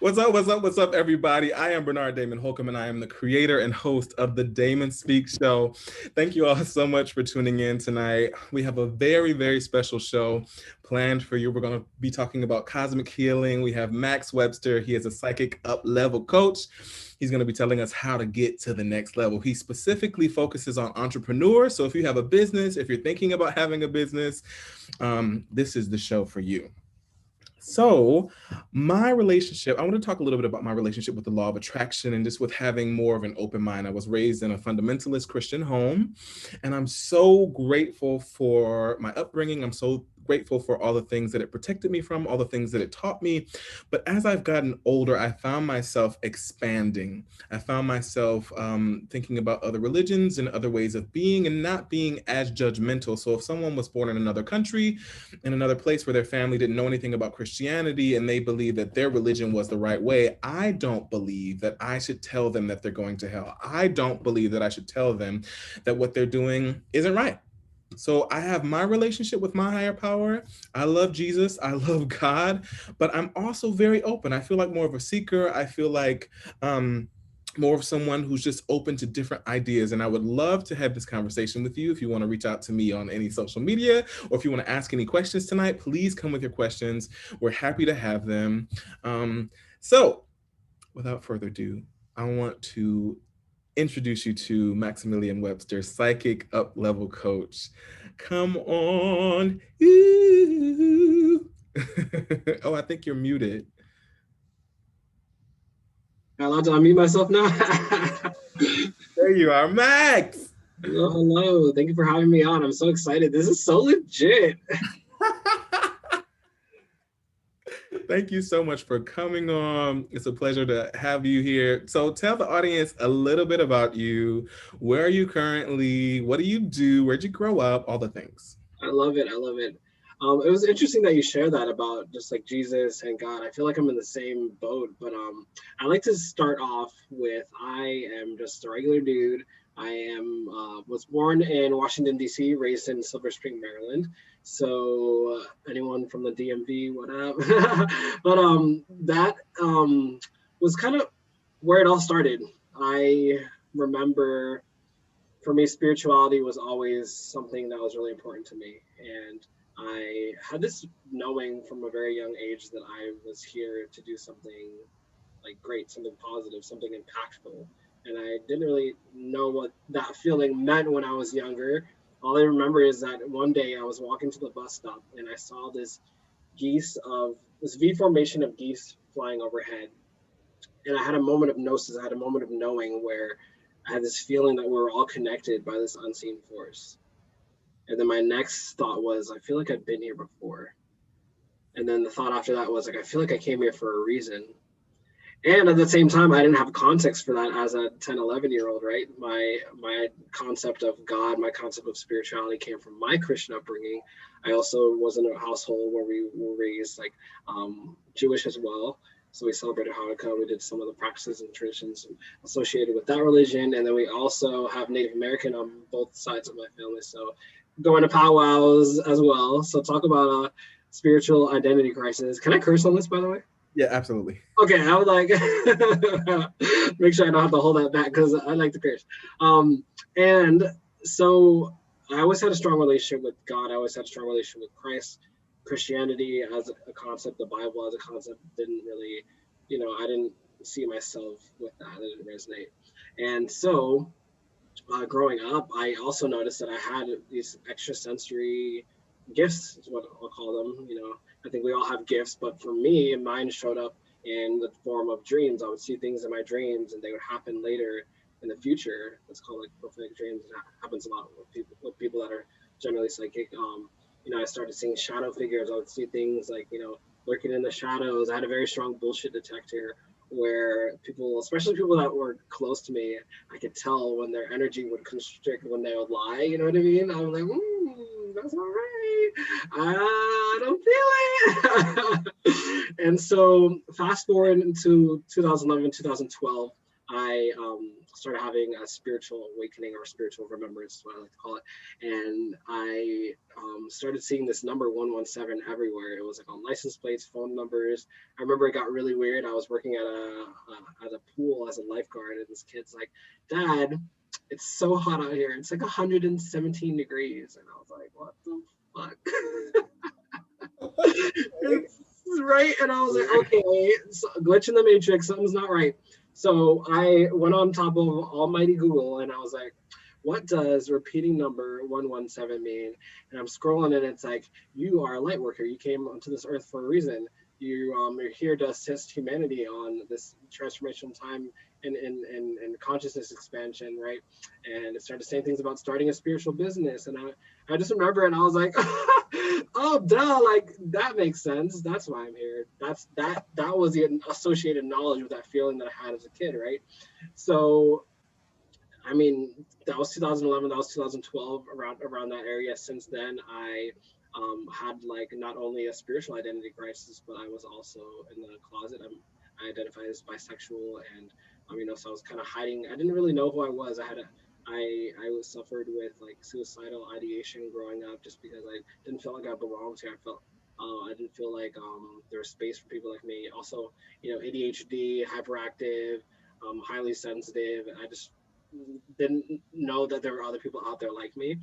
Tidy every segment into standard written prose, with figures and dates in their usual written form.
What's up? What's up? What's up, everybody? I am Bernard Damon Holcomb, and I am the creator and host of the Damon Speak Show. Thank you all so much for tuning in tonight. We have a very, very special show planned for you. We're going to be talking about cosmic healing. We have Max Webster. He is a psychic up-level coach. He's going to be telling us how to get to the next level. He specifically focuses on entrepreneurs. So if you have a business, if you're thinking about having a business, this is the show for you. So my relationship, I want to talk a little bit about my relationship with the law of attraction and just with having more of an open mind. I was raised in a fundamentalist Christian home, and I'm so grateful for my upbringing. I'm so grateful for all the things that it protected me from, all the things that it taught me. But as I've gotten older, I found myself expanding. I found myself thinking about other religions and other ways of being and not being as judgmental. So if someone was born in another country, in another place where their family didn't know anything about Christianity and they believed that their religion was the right way, I don't believe that I should tell them that they're going to hell. I don't believe that I should tell them that what they're doing isn't right. So I have my relationship with my higher power. I love Jesus. I love God, but I'm also very open. I feel like more of a seeker. I feel like more of someone who's just open to different ideas. And I would love to have this conversation with you. If you want to reach out to me on any social media, or if you want to ask any questions tonight, please come with your questions. We're happy to have them. So without further ado, I want to introduce you to Maximilian Webster, psychic up-level coach. Come on. Oh, I think you're muted. Am I allowed to unmute myself now? There you are, Max. Hello. Thank you for having me on. I'm so excited. This is so legit. Thank you so much for coming on. It's a pleasure to have you here. So tell the audience a little bit about you. Where are you currently? What do you do? Where'd you grow up? All the things. I love it. I love it. It was interesting that you share that about just like Jesus and God. I feel like I'm in the same boat, but I like to start off with I am just a regular dude. I am was born in Washington, D.C., raised in Silver Spring, Maryland. So anyone from the DMV, what up? But that was kind of where it all started. I remember for me, spirituality was always something that was really important to me. And I had this knowing from a very young age that I was here to do something like great, something positive, something impactful. And I didn't really know what that feeling meant when I was younger. All I remember is that one day I was walking to the bus stop and I saw this V formation of geese flying overhead. And I had a moment of gnosis, I had a moment of knowing where I had this feeling that we were all connected by this unseen force. And then my next thought was, I feel like I've been here before. And then the thought after that was like, I feel like I came here for a reason. And at the same time, I didn't have context for that as a 10, 11-year-old, right? My concept of God, my concept of spirituality came from my Christian upbringing. I also was in a household where we were raised like Jewish as well. So we celebrated Hanukkah. We did some of the practices and traditions associated with that religion. And then we also have Native American on both sides of my family. So going to powwows as well. So talk about a spiritual identity crisis. Can I curse on this, by the way? Yeah, absolutely. Okay, I would like make sure I don't have to hold that back because I like to curse. And so I always had a strong relationship with God. I always had a strong relationship with Christ. Christianity as a concept, the Bible as a concept didn't really, I didn't see myself with that. It didn't resonate. And so growing up, I also noticed that I had these extrasensory gifts, is what I'll call them. I think we all have gifts, but for me, mine showed up in the form of dreams. I would see things in my dreams and they would happen later in the future. It's called like prophetic dreams. It happens a lot with people that are generally psychic. I started seeing shadow figures. I would see things like, lurking in the shadows. I had a very strong bullshit detector where people, especially people that were close to me, I could tell when their energy would constrict, when they would lie, you know what I mean? I was like, that's not right. I don't feel it. And so fast forward into 2011, 2012, I started having a spiritual awakening or spiritual remembrance, is what I like to call it. And I started seeing this number 117 everywhere. It was like on license plates, phone numbers. I remember it got really weird. I was working at a pool as a lifeguard, and this kid's like, "Dad, it's so hot out here. It's like 117 degrees." And I was like, "What the fuck?" Right. And I was like, okay, so glitch in the matrix, something's not right. So I went on top of almighty Google and I was like, what does repeating number 117 mean? And I'm scrolling and it's like, you are a light worker. You came onto this earth for a reason. You're here to assist humanity on this transformational time and consciousness expansion, right? And it started saying things about starting a spiritual business. And I just remember and I was like, oh duh, like that makes sense. That's why I'm here. That was the associated knowledge with that feeling that I had as a kid, right? So I mean, that was 2011, that was 2012, around that area. Since then, I had like not only a spiritual identity crisis, but I was also in the closet. I identified as bisexual, and so I was kind of hiding. I didn't really know who I was. I was suffered with like suicidal ideation growing up, just because I didn't feel like I belonged here. I didn't feel like there was space for people like me. Also, ADHD, hyperactive, highly sensitive. I just didn't know that there were other people out there like me.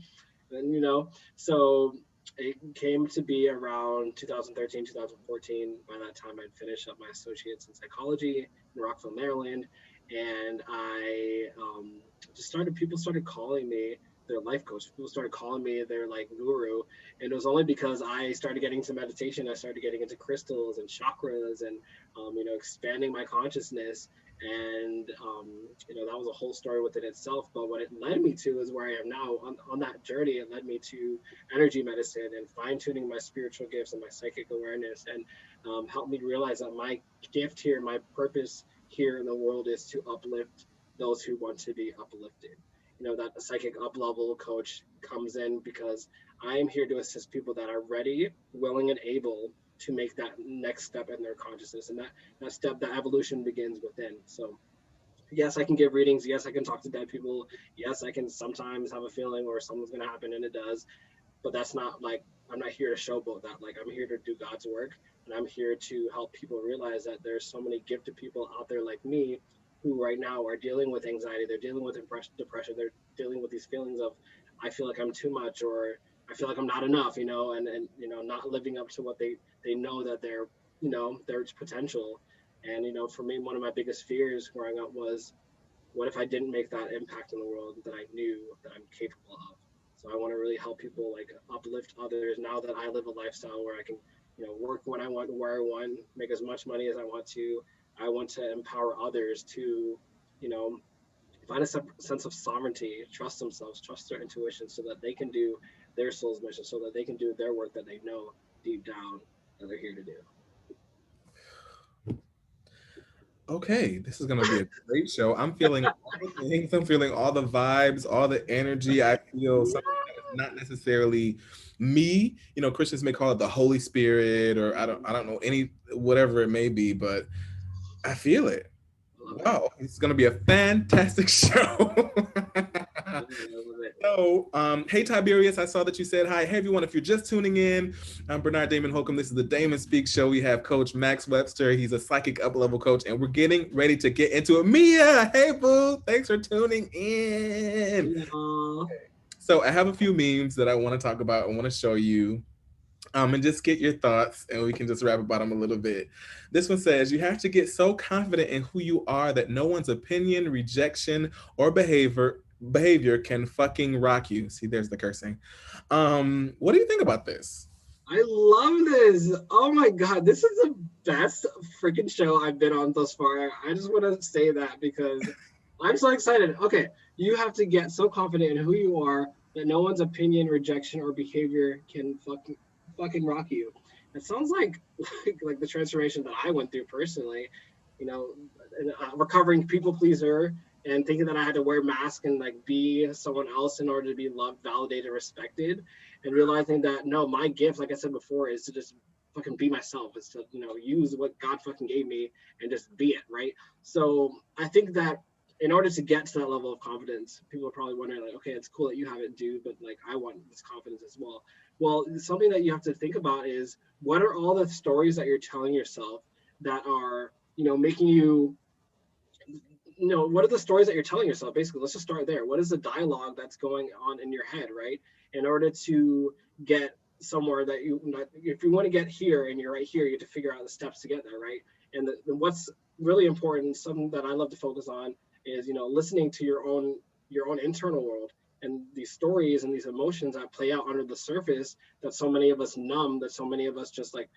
And, so it came to be around 2013, 2014. By that time, I'd finished up my associates in psychology in Rockville, Maryland. And people started calling me their life coach. People started calling me their like guru. And it was only because I started getting into meditation. I started getting into crystals and chakras and, expanding my consciousness. And that was a whole story within itself. But what it led me to is where I am now. On that journey, it led me to energy medicine and fine-tuning my spiritual gifts and my psychic awareness, and helped me realize that my gift here, my purpose here in the world, is to uplift those who want to be uplifted. That a psychic up level coach comes in because I am here to assist people that are ready, willing, and able to make that next step in their consciousness. And that step, that evolution begins within. So yes, I can give readings. Yes, I can talk to dead people. Yes, I can sometimes have a feeling or something's going to happen, and it does. But that's not like, I'm not here to showboat that. Like, I'm here to do God's work, and I'm here to help people realize that there's so many gifted people out there like me who right now are dealing with anxiety. They're dealing with depression. They're dealing with these feelings of, I feel like I'm too much, or I feel like I'm not enough, and not living up to what they know that there's potential. And for me, one of my biggest fears growing up was, what if I didn't make that impact in the world that I knew that I'm capable of? So I want to really help people, like uplift others now that I live a lifestyle where I can, work when I want, where I want, make as much money as I want to. I want to empower others to, you know, find a sense of sovereignty, trust themselves, trust their intuition, so that they can do their soul's mission, so that they can do their work that they know deep down that they're here to do. Okay, this is gonna be a great show. I'm feeling all the things. I'm feeling all the vibes, all the energy. I feel something that is not necessarily me. Christians may call it the Holy Spirit, or I don't know, any whatever it may be, but I feel it. Wow, it's gonna be a fantastic show. So, hey Tiberius, I saw that you said hi. Hey everyone, if you're just tuning in, I'm Bernard Damon Holcomb. This is the Damon Speak Show. We have Coach Max Webster. He's a psychic up-level coach, and we're getting ready to get into it. Mia, hey boo, thanks for tuning in. So I have a few memes that I want to talk about. I want to show you. And just get your thoughts, and we can just rap about them a little bit. This one says, you have to get so confident in who you are that no one's opinion, rejection, or behavior can fucking rock you. See, there's the cursing. What do you think about this? I love this. Oh my God, this is the best freaking show I've been on thus far. I just want to say that because I'm so excited. Okay, you have to get so confident in who you are that no one's opinion, rejection, or behavior can fucking rock you. It sounds like the transformation that I went through personally. You know, recovering people pleaser and thinking that I had to wear masks and like be someone else in order to be loved, validated, respected, and realizing that no, my gift, like I said before, is to just fucking be myself. Is to use what God fucking gave me and just be it, right? So I think that in order to get to that level of confidence, people are probably wondering like, okay, it's cool that you have it, dude, but like I want this confidence as well. Well, something that you have to think about is what are all the stories that you're telling yourself that are, making you, what are the stories that you're telling yourself? Basically, let's just start there. What is the dialogue that's going on in your head, right? In order to get somewhere that if you want to get here and you're right here, you have to figure out the steps to get there, right? And what's really important, something that I love to focus on, is listening to your own internal world and these stories and these emotions that play out under the surface that so many of us numb, that so many of us just like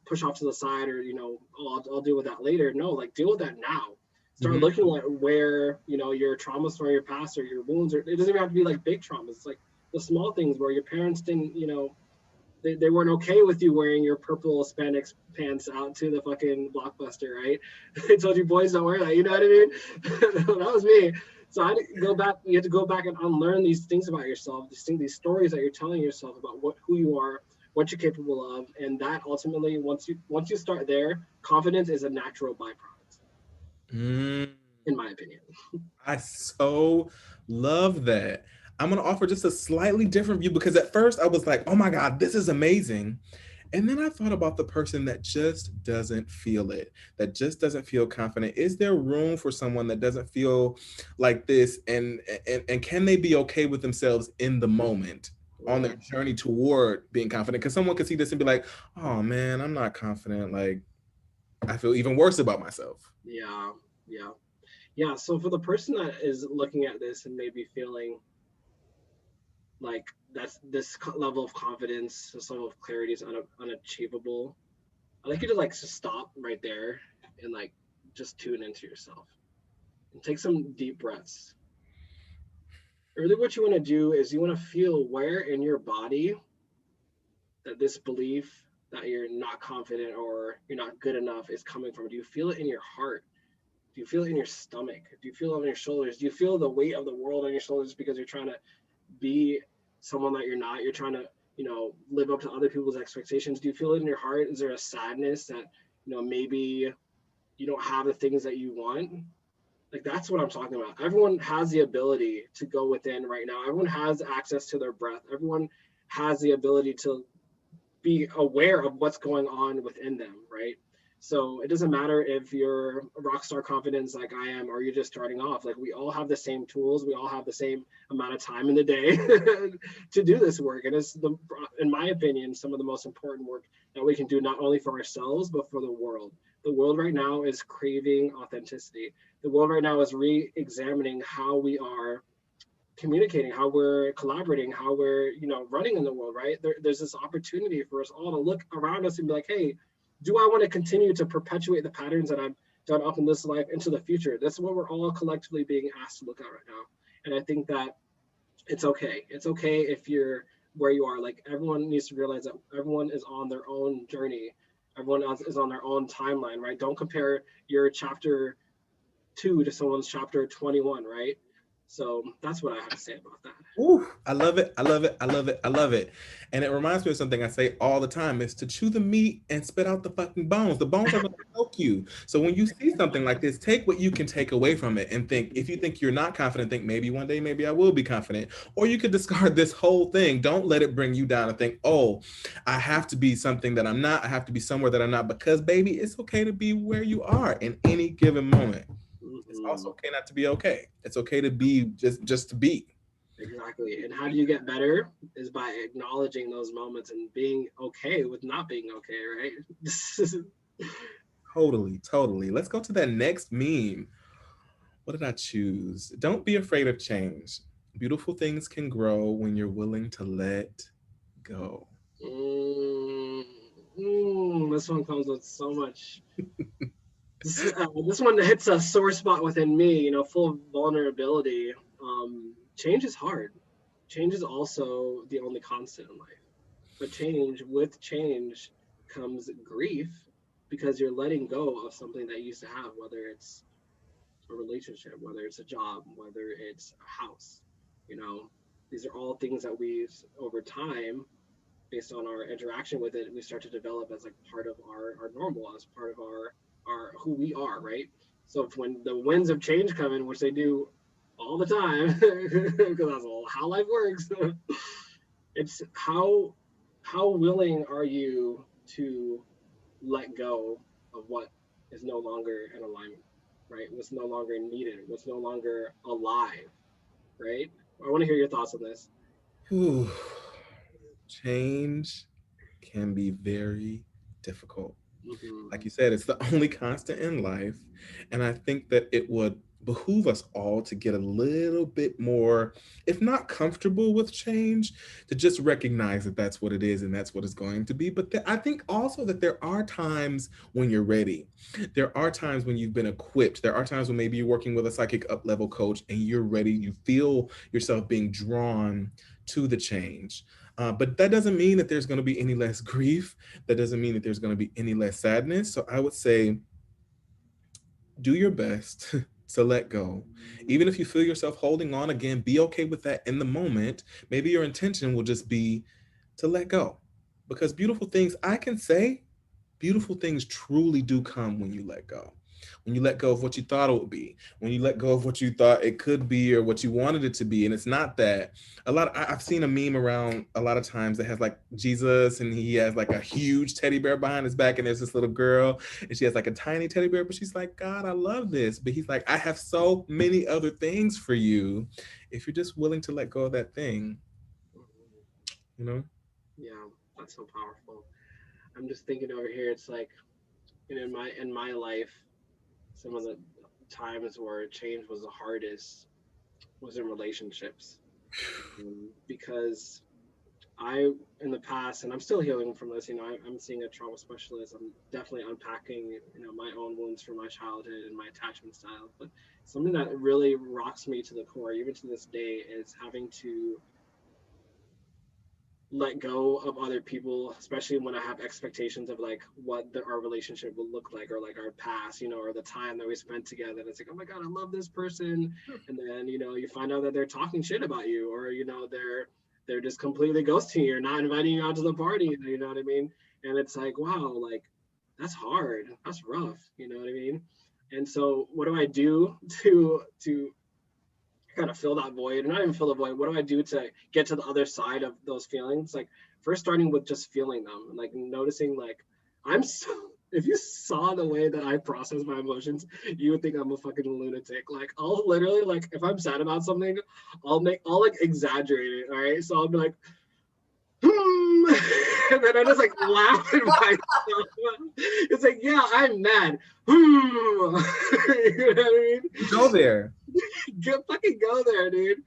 push off to the side, or oh, I'll deal with that later. No, like deal with that now. Start Mhm. looking at where your traumas from your past or your wounds, or it doesn't even have to be like big traumas. It's like the small things where your parents didn't, they weren't okay with you wearing your purple spandex pants out to the fucking blockbuster, right? They told you boys don't wear that. You know what I mean? That was me. So I had to go back. You have to go back and unlearn these things about yourself, these stories that you're telling yourself about who you are, what you're capable of, and that ultimately, once you start there, confidence is a natural byproduct, Mm. in my opinion. I so love that. I'm going to offer just a slightly different view because at first I was like, oh my God, this is amazing. And then I thought about the person that just doesn't feel it, that just doesn't feel confident. Is there room for someone that doesn't feel like this? And can they be okay with themselves in the moment on their Mm. journey toward being confident? Because someone could see this and be like, oh man, I'm not confident. Like, I feel even worse about myself. Yeah, yeah, yeah. So for the person that is looking at this and maybe feeling like that's this level of confidence, this level of clarity is unachievable, I like you to like just stop right there and like just tune into yourself and take some deep breaths. Really, what you want to do is you want to feel where in your body that this belief that you're not confident or you're not good enough is coming from. Do you feel it in your heart? Do you feel it in your stomach? Do you feel it on your shoulders? Do you feel the weight of the world on your shoulders because you're trying to be someone that you're not? You're trying to, live up to other people's expectations. Do you feel it in your heart? Is there a sadness that, maybe you don't have the things that you want? Like that's what I'm talking about. Everyone has the ability to go within right now. Everyone has access to their breath. Everyone has the ability to be aware of what's going on within them, right? So it doesn't matter if you're a rock star confidence like I am, or you're just starting off. Like we all have the same tools, we all have the same amount of time in the day to do this work, and in my opinion, some of the most important work that we can do, not only for ourselves but for the world. The world right now is craving authenticity. The world right now is re-examining how we are communicating, how we're collaborating, how we're running in the world. Right there's this opportunity for us all to look around us and be like, hey, do I want to continue to perpetuate the patterns that I've done up in this life into the future? That's what we're all collectively being asked to look at right now. And I think that it's okay if you're where you are. Like everyone needs to realize that everyone is on their own journey, everyone else is on their own timeline, right? Don't compare your chapter 2 to someone's chapter 21, right? So that's what I have to say about that. Ooh, I love it. I love it. I love it. I love it. And it reminds me of something I say all the time is to chew the meat and spit out the fucking bones. The bones are going to help you. So when you see something like this, take what you can take away from it and think, if you think you're not confident, think maybe one day, maybe I will be confident. Or you could discard this whole thing. Don't let it bring you down and think, oh, I have to be something that I'm not. I have to be somewhere that I'm not. Because, baby, it's okay to be where you are in any given moment. It's also Mm-hmm. okay not to be okay. It's okay to be just to be. Exactly. And how do you get better? Is by acknowledging those moments and being okay with not being okay, right? Totally, totally. Let's go to that next meme. What did I choose? Don't be afraid of change. Beautiful things can grow when you're willing to let go. mm, this one comes with so much. This one hits a sore spot within me, full of vulnerability. Change is hard. Change is also the only constant in life. But with change comes grief because you're letting go of something that you used to have, whether it's a relationship, whether it's a job, whether it's a house. You know, these are all things that we, over time, based on our interaction with it, we start to develop as like part of our normal, as part of our who we are, right? So when the winds of change come in, which they do all the time, because that's how life works, it's how willing are you to let go of what is no longer in alignment, right? What's no longer needed, what's no longer alive, right? I want to hear your thoughts on this. Whew. Change can be very difficult. Hmm. Like you said, it's the only constant in life. And I think that it would behoove us all to get a little bit more, if not comfortable with change, to just recognize that that's what it is and that's what it's going to be. But I think also that there are times when you're ready. There are times when you've been equipped. There are times when maybe you're working with a psychic up level coach and you're ready. You feel yourself being drawn to the change. But that doesn't mean that there's going to be any less grief. That doesn't mean that there's going to be any less sadness. So I would say do your best to let go. Even if you feel yourself holding on again, be okay with that in the moment. Maybe your intention will just be to let go. Because beautiful things, I can say, beautiful things truly do come when you let go. When you let go of what you thought it would be, when you let go of what you thought it could be or what you wanted it to be. And it's not that. I've seen a meme around a lot of times that has like Jesus and he has like a huge teddy bear behind his back and there's this little girl and she has like a tiny teddy bear, but she's like, God, I love this. But he's like, I have so many other things for you. If you're just willing to let go of that thing, you know? Yeah, that's so powerful. I'm just thinking over here. It's like, in my life, some of the times where change was the hardest was in relationships, because I in the past, and I'm still healing from this. I'm seeing a trauma specialist. I'm definitely unpacking, my own wounds from my childhood and my attachment style. But something that really rocks me to the core, even to this day, is having to let go of other people, especially when I have expectations of like what our relationship will look like, or like our past, or the time that we spent together. And it's like, oh my God, I love this person. And then, you find out that they're talking shit about you, or, they're just completely ghosting you or not inviting you out to the party. You know what I mean? And it's like, wow, like that's hard. That's rough. You know what I mean? And so what do I do to kind of fill that void, and not even fill the void? What do I do to get to the other side of those feelings? Like, first starting with just feeling them, and like noticing, like, I'm so, if you saw the way that I process my emotions, you would think I'm a fucking lunatic. Like, I'll literally, like, if I'm sad about something, I'll like exaggerate it. All right. So I'll be like, hmm. And then I just like laugh at myself. It's like, yeah, I'm mad. You know what I Go there. mean? Fucking go there, dude.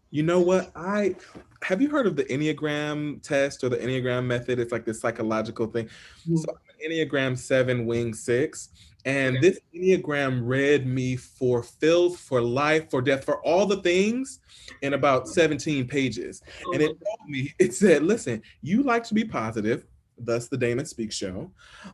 You know what? I have you heard of the Enneagram test or the Enneagram method? It's like this psychological thing. So I'm an Enneagram 7 wing 6. And Okay. this Enneagram read me for filth, for life, for death, for all the things in about 17 pages. And it Oh, told me, it said, listen, you like to be positive, thus the Damon Speak Show,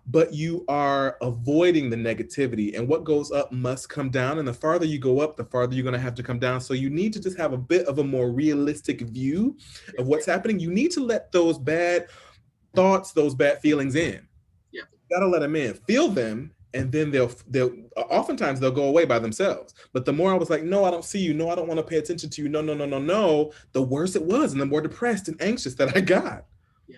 but you are avoiding the negativity. And what goes up must come down. And the farther you go up, the farther you're going to have to come down. So you need to just have a bit of a more realistic view yeah, of what's happening. You need to let those bad thoughts, those bad feelings in. yeah, You gotta let them in, feel them, and then they'll oftentimes they'll go away by themselves. But the more I was like, no, I don't see you, no, I don't want to pay attention to you, no, no, no, no, no, the worse it was, and the more depressed and anxious that I got. yeah,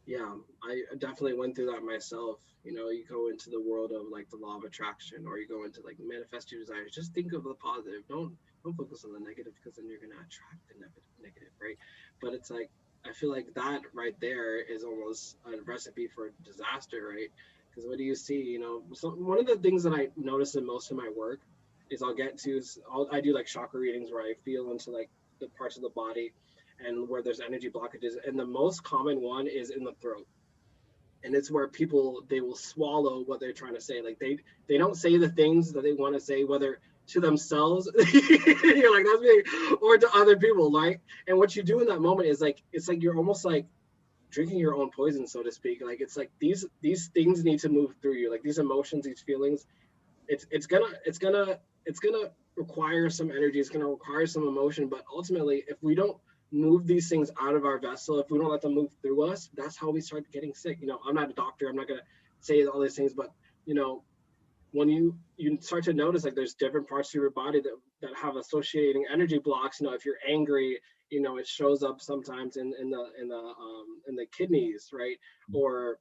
yeah. I definitely went through that myself. You go into the world of like the law of attraction, or you go into like manifest your desires. Just think of the positive. Don't focus on the negative, because then you're gonna attract the negative, right? But it's like, I feel like that right there is almost a recipe for disaster, right? Because what do you see? So one of the things that I notice in most of my work is I do like chakra readings where I feel into like the parts of the body and where there's energy blockages, and the most common one is in the throat. And it's where people, they will swallow what they're trying to say. Like, they don't say the things that they want to say, whether to themselves, you're like, that's me, or to other people, like. And what you do in that moment is like, it's like you're almost like drinking your own poison, so to speak. Like, it's like these things need to move through you, like these emotions, these feelings. It's gonna require some energy, it's gonna require some emotion, but ultimately, if we don't move these things out of our vessel, if we don't let them move through us, that's how we start getting sick. I'm not a doctor, I'm not gonna say all these things, but you know when you start to notice like there's different parts of your body that have associating energy blocks. If you're angry, it shows up sometimes in the kidneys, right? Or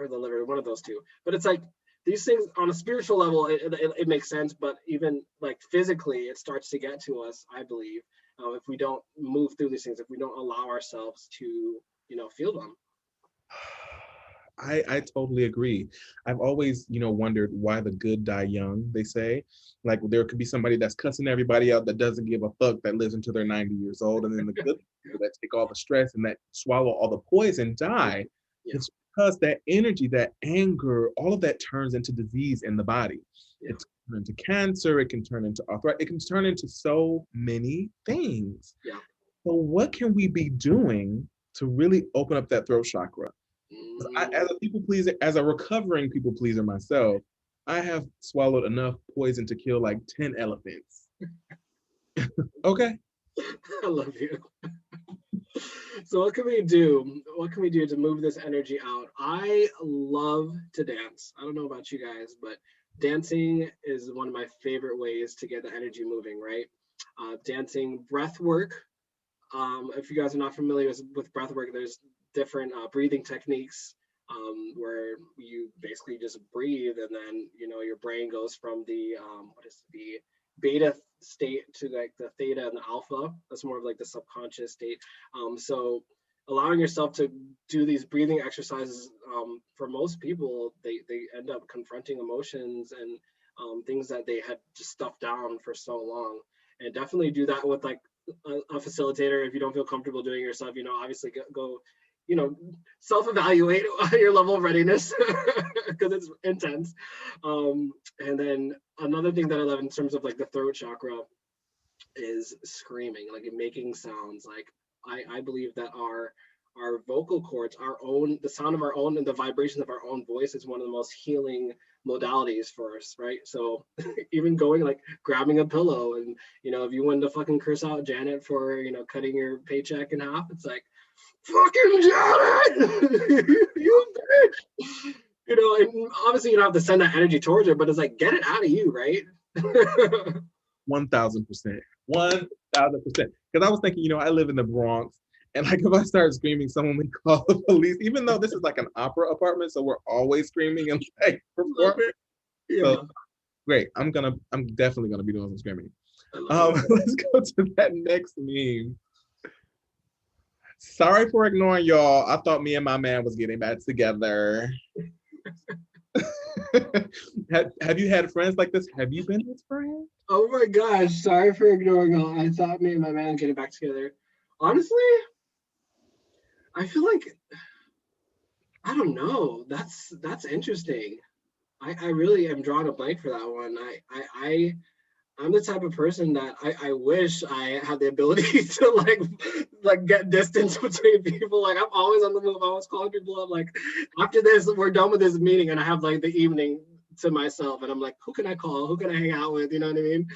the liver, one of those two. But it's like these things on a spiritual level, it makes sense, but even like physically it starts to get to us, I believe, if we don't move through these things, if we don't allow ourselves to feel them. I totally agree. I've always, wondered why the good die young, they say. Like there could be somebody that's cussing everybody out that doesn't give a fuck that lives until they're 90 years old. And then the good people that take all the stress and that swallow all the poison die. Yeah. It's because that energy, that anger, all of that turns into disease in the body. Yeah. It can turn into cancer, it can turn into arthritis, it can turn into so many things. Yeah. So what can we be doing to really open up that throat chakra? As a people pleaser, as a recovering people pleaser myself, I have swallowed enough poison to kill like 10 elephants. Okay. I love you. So what can we do? What can we do to move this energy out? I love to dance. I don't know about you guys, but dancing is one of my favorite ways to get the energy moving, right? Dancing, breath work. If you guys are not familiar with breath work, there's different breathing techniques where you basically just breathe, and then your brain goes from the what is the beta state to like the theta and the alpha. That's more of like the subconscious state. So allowing yourself to do these breathing exercises, for most people, they end up confronting emotions and things that they had just stuffed down for so long. And definitely do that with like a facilitator. If you don't feel comfortable doing it yourself, obviously go self-evaluate your level of readiness because it's intense. And then another thing that I love in terms of like the throat chakra is screaming, like making sounds. Like I believe that our vocal cords, the sound of our own and the vibration of our own voice is one of the most healing modalities for us, right? So even going like grabbing a pillow and if you wanted to fucking curse out Janet for cutting your paycheck in half, it's like, fucking Janet, you bitch. And obviously you don't have to send that energy towards her, but it's like, get it out of you, right? 1000%. 1000%. Because I was thinking, I live in the Bronx. And like if I start screaming, someone would call the police, even though this is like an opera apartment, so we're always screaming and like performing. Yeah. So great. I'm definitely gonna be doing some screaming. Let's go to that next meme. Sorry for ignoring y'all. I thought me and my man was getting back together. Have you had friends like this? Have you been his friend? Oh my gosh, sorry for ignoring all. I thought me and my man getting back together. Honestly, I feel like I don't know. That's interesting. I really am drawing a blank for that one. I'm the type of person that I wish I had the ability to like get distance between people. Like I'm always on the move. I always calling people up. Like after this, we're done with this meeting, and I have like the evening to myself, and I'm like, who can I call? Who can I hang out with? You know what I mean?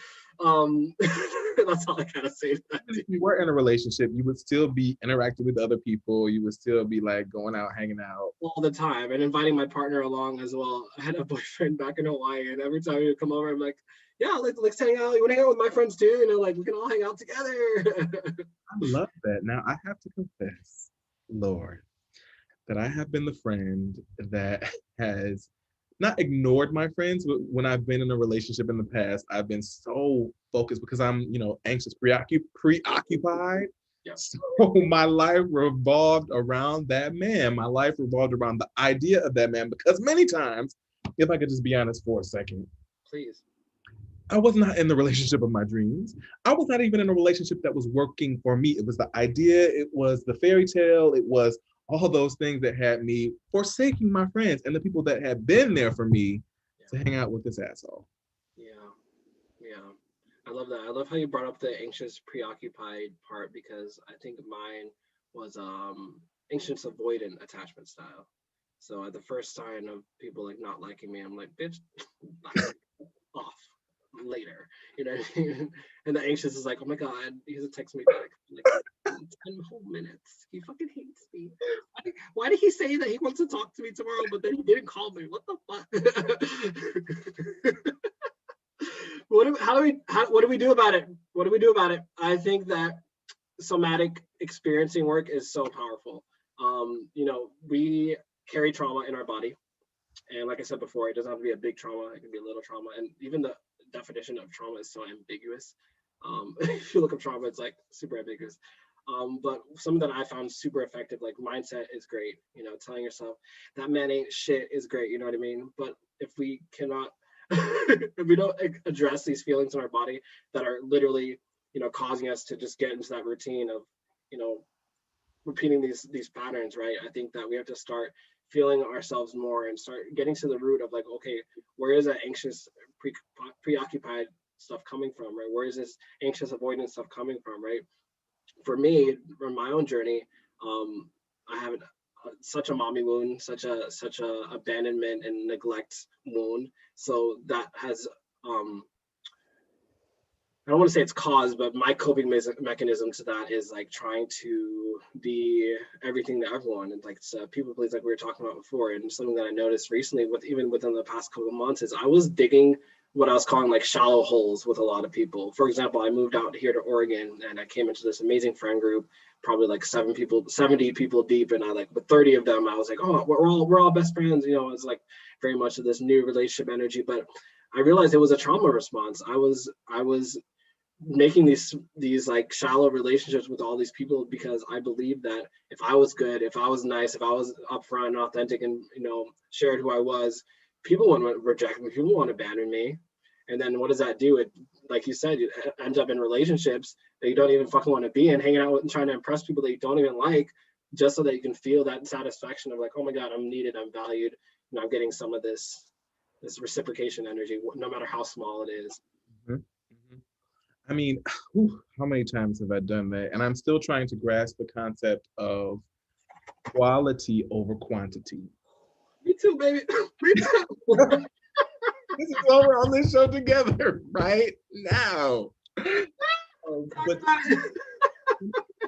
That's all I gotta say to that. If you were in a relationship, you would still be interacting with other people. You would still be like going out, hanging out All the time, and inviting my partner along as well. I had a boyfriend back in Hawaii, and every time he would come over, I'm like, yeah, let's hang out. You want to hang out with my friends too? Like we can all hang out together. I love that. Now I have to confess, Lord, that I have been the friend that has not ignored my friends, but when I've been in a relationship in the past, I've been so focused because I'm, anxious, preoccupied. Yep. So my life revolved around that man. My life revolved around the idea of that man because many times, if I could just be honest for a second, Please. I was not in the relationship of my dreams. I was not even in a relationship that was working for me. It was the idea, it was the fairy tale, it was all those things that had me forsaking my friends and the people that had been there for me to hang out with this asshole. Yeah. I love that. I love how you brought up the anxious, preoccupied part because I think mine was anxious avoidant attachment style. So at the first sign of people like not liking me, I'm like, bitch, off later. You know what I mean? And the anxious is like, oh my god, he hasn't texted me back. Like, 10 whole minutes. He fucking hates me. Why did he say that he wants to talk to me tomorrow, but then he didn't call me? What the fuck? What do we do about it? What do we do about it? I think that somatic experiencing work is so powerful. We carry trauma in our body. And like I said before, it doesn't have to be a big trauma. It can be a little trauma. And even the definition of trauma is so ambiguous. If you look up trauma, it's like super ambiguous. But something that I found super effective, like mindset is great. Telling yourself that man ain't shit is great. You know what I mean? But if we cannot, if we don't address these feelings in our body that are literally, causing us to just get into that routine of, repeating these patterns, right? I think that we have to start feeling ourselves more and start getting to the root of like, okay, where is that anxious, preoccupied stuff coming from, right? Where is this anxious avoidance stuff coming from, right? For me, from my own journey, I have such a mommy wound, such a abandonment and neglect wound. So that has I don't want to say it's caused, but my coping mechanism to that is like trying to be everything to everyone, and like people please, like we were talking about before. And something that I noticed recently, even within the past couple of months, is I was digging what I was calling like shallow holes with a lot of people. For example, I moved out here to Oregon, and I came into this amazing friend group, probably like 70 people deep, and I like with 30 of them, I was like, oh, we're all best friends. It's like very much of this new relationship energy, but I realized it was a trauma response. I was making these like shallow relationships with all these people because I believed that if I was good, if I was nice, if I was upfront and authentic and shared who I was, people wouldn't reject me, people wouldn't abandon me. And then what does that do? It, like you said, you end up in relationships that you don't even fucking want to be in, hanging out with and trying to impress people that you don't even like, just so that you can feel that satisfaction of like, oh my God, I'm needed, I'm valued, and I'm getting some of this reciprocation energy, no matter how small it is. Mm-hmm. Mm-hmm. I mean, how many times have I done that? And I'm still trying to grasp the concept of quality over quantity. Me too, baby. Me too. This is why we're on this show together right now. But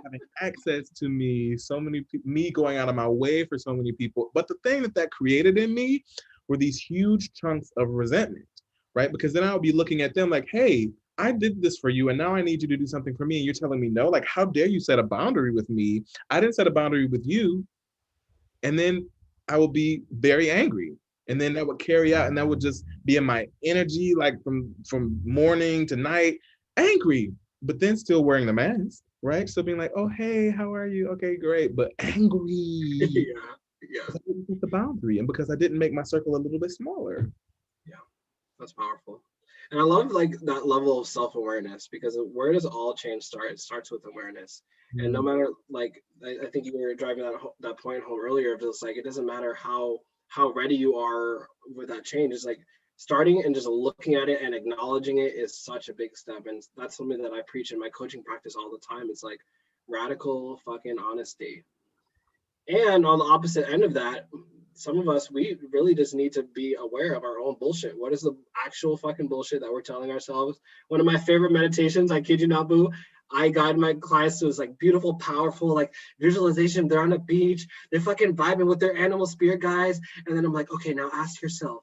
having access to me, so many me going out of my way for so many people. But the thing that created in me were these huge chunks of resentment, right? Because then I would be looking at them like, hey, I did this for you and now I need you to do something for me and you're telling me no. Like, how dare you set a boundary with me? I didn't set a boundary with you. And then I will be very angry. And then that would carry out and that would just be in my energy, like from morning to night, angry, but then still wearing the mask, right? So being like, oh, hey, how are you? Okay, great. But angry. Yeah. I didn't set the boundary and because I didn't make my circle a little bit smaller. Yeah, that's powerful. And I love like that level of self-awareness, because where does all change start? It starts with awareness. Mm-hmm. And no matter, like, I think you were driving that point home earlier of just like, it doesn't matter how ready you are with that change. It's like starting and just looking at it and acknowledging it is such a big step. And that's something that I preach in my coaching practice all the time. It's like radical fucking honesty. And on the opposite end of that, some of us, we really just need to be aware of our own bullshit. What is the actual fucking bullshit that we're telling ourselves? One of my favorite meditations, I kid you not, boo, I guide my clients to is like beautiful, powerful, like visualization. They're on a beach, they're fucking vibing with their animal spirit guides. And then I'm like, okay, now ask yourself,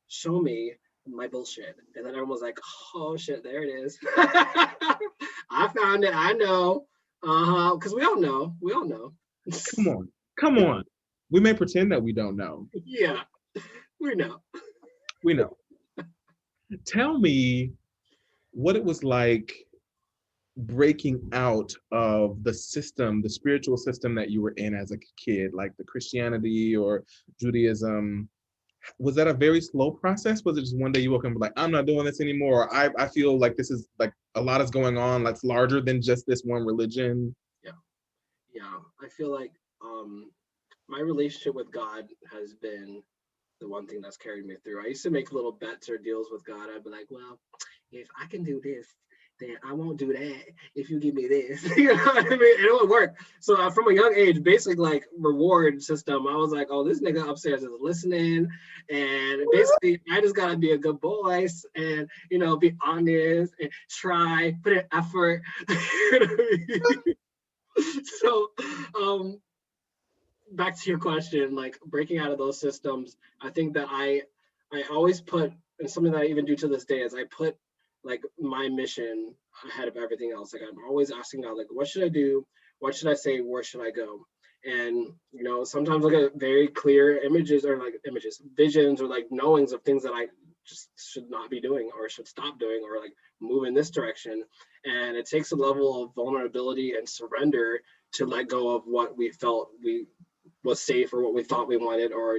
show me my bullshit. And then everyone's like, oh shit, there it is. I found it, I know. Because we all know. Come on. We may pretend that we don't know. Yeah, we know. We know. Tell me what it was like breaking out of the system, the spiritual system that you were in as a kid, like the Christianity or Judaism. Was that a very slow process? Was it just one day you woke up and were like, I'm not doing this anymore? Or I feel like this is like a lot is going on that's larger than just this one religion. Yeah. I feel like my relationship with God has been the one thing that's carried me through. I used to make little bets or deals with God. I'd be like, well, if I can do this, then I won't do that if you give me this. You know what I mean? It would work. So from a young age, basic like reward system, I was like, oh, this nigga upstairs is listening. And basically, I just got to be a good boy and, be honest and try, put in effort. So, back to your question, like breaking out of those systems, I think that I always put, and something that I even do to this day is I put like my mission ahead of everything else. Like I'm always asking God, like, what should I do? What should I say? Where should I go? And sometimes I get very clear images or like images, visions or like knowings of things that I just should not be doing or should stop doing or like move in this direction. And it takes a level of vulnerability and surrender to let go of what we felt we was safe or what we thought we wanted or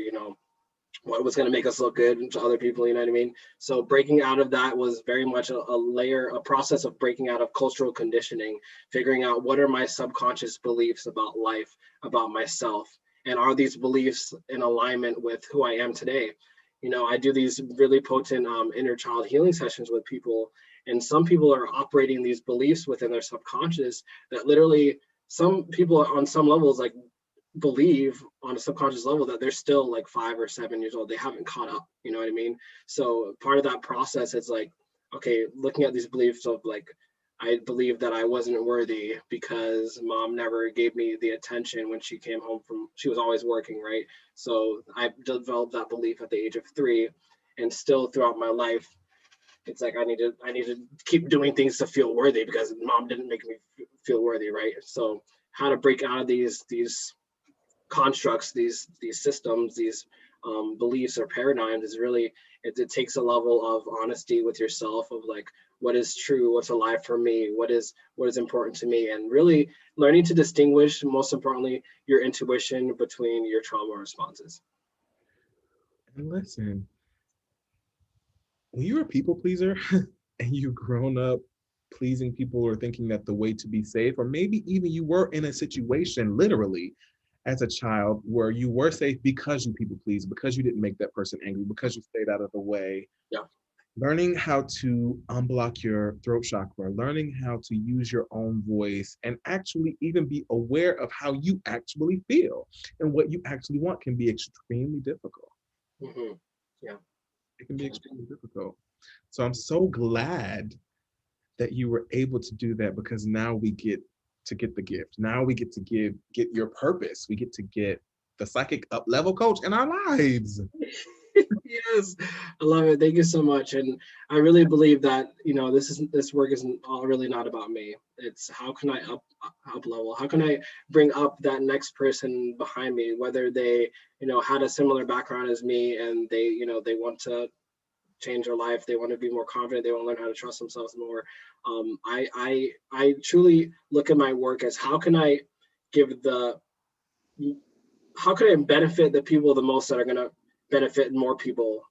what was going to make us look good to other people, you know what I mean? So breaking out of that was very much a process of breaking out of cultural conditioning, figuring out what are my subconscious beliefs about life, about myself, and are these beliefs in alignment with who I am today? I do these really potent inner child healing sessions with people, and some people are operating these beliefs within their subconscious that literally some people on some levels like believe on a subconscious level that they're still like 5 or 7 years old. They haven't caught up. You know what I mean? So part of that process is like, okay, looking at these beliefs of like, I believe that I wasn't worthy because mom never gave me the attention when she came home she was always working, right? So I developed that belief at the age of 3, and still throughout my life, it's like I need to keep doing things to feel worthy because mom didn't make me feel worthy, right? So how to break out of these constructs, these systems, these beliefs or paradigms is really it takes a level of honesty with yourself of like what is true, what's alive for me, what is important to me, and really learning to distinguish, most importantly, your intuition between your trauma responses. And listen, when you're a people pleaser and you've grown up pleasing people or thinking that the way to be safe, or maybe even you were in a situation literally as a child where you were safe because you people pleased, because you didn't make that person angry, because you stayed out of the way. Yeah. Learning how to unblock your throat chakra, learning how to use your own voice, and actually even be aware of how you actually feel and what you actually want can be extremely difficult. Mm-hmm. Yeah. It can be extremely difficult. So I'm so glad that you were able to do that because now we get to get the gift. Now we get to get your purpose. We get to get the psychic up level coach in our lives. Yes, I love it. Thank you so much. And I really believe that this work isn't all really not about me. It's how can I up level? How can I bring up that next person behind me, whether they had a similar background as me and they want to change their life, they want to be more confident, they want to learn how to trust themselves more. I truly look at my work as give the how can I benefit the people the most that are going to benefit more people.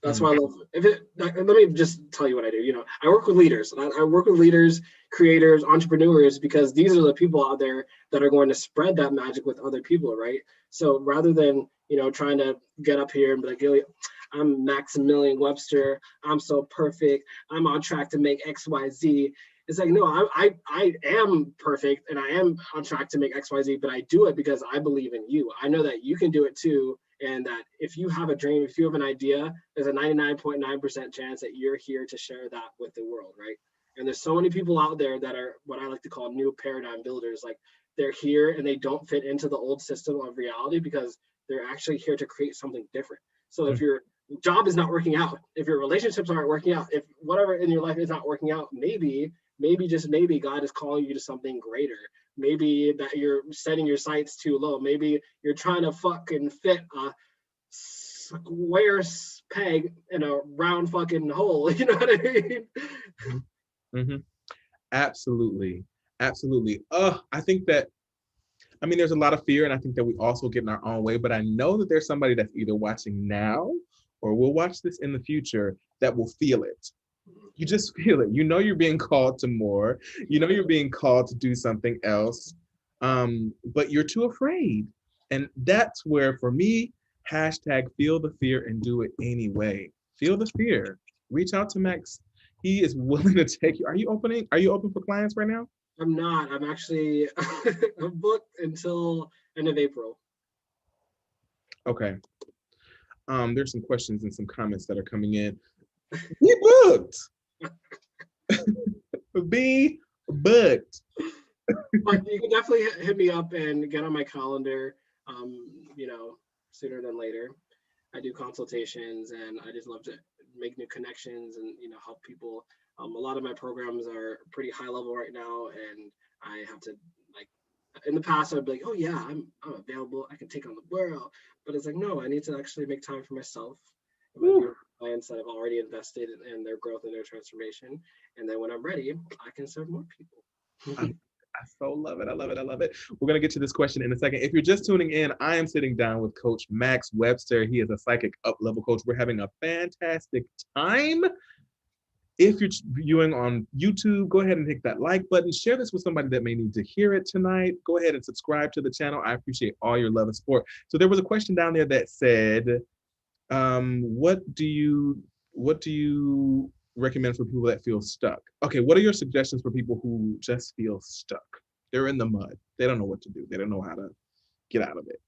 That's Mm. why I love let me just tell you what I do. I work with leaders. I work with leaders, creators, entrepreneurs, because these are the people out there that are going to spread that magic with other people, right? So rather than trying to get up here and be like, "Yo, I'm Maximilian Webster. I'm so perfect. I'm on track to make X, Y, Z." It's like, no, I am perfect and I am on track to make X, Y, Z, but I do it because I believe in you. I know that you can do it too. And that if you have a dream, if you have an idea, there's a 99.9% chance that you're here to share that with the world, right? And there's so many people out there that are what I like to call new paradigm builders. Like they're here and they don't fit into the old system of reality because they're actually here to create something different. So if your job is not working out, if your relationships aren't working out, if whatever in your life is not working out, maybe just maybe God is calling you to something greater. Maybe that you're setting your sights too low. Maybe you're trying to fucking fit a square peg in a round fucking hole. You know what I mean? Mm-hmm. Absolutely. Absolutely. I think that, I mean, there's a lot of fear, and I think that we also get in our own way, but I know that there's somebody that's either watching now or will watch this in the future that will feel it. You just feel it. You know you're being called to more. You know you're being called to do something else, but you're too afraid. And that's where, for me, hashtag feel the fear and do it anyway. Feel the fear. Reach out to Max. He is willing to take you. Are you opening? Are you open for clients right now? I'm not. I'm actually I'm booked until end of April. Okay. There's some questions and some comments that are coming in. Be booked. Be booked. But you can definitely hit me up and get on my calendar, you know, sooner than later. I do consultations and I just love to make new connections and, you know, help people. A lot of my programs are pretty high level right now, and I have to, like, in the past I'd be like, oh yeah, I'm available, I can take on the world. But it's like, no, I need to actually make time for myself and my Woo. beautiful clients that I've already invested in their growth and their transformation. And then when I'm ready, I can serve more I, people. I so love it. I love it. I love it. We're going to get to this question in a second. If you're just tuning in, I am sitting down with Coach Max Webster. He is a psychic up level coach. We're having a fantastic time. If you're viewing on YouTube, go ahead and hit that like button. Share this with somebody that may need to hear it tonight. Go ahead and subscribe to the channel. I appreciate all your love and support. So there was a question down there that said, what do you recommend for people that feel stuck? Okay, what are your suggestions for people who just feel stuck? They're in the mud. They don't know what to do. They don't know how to get out of it.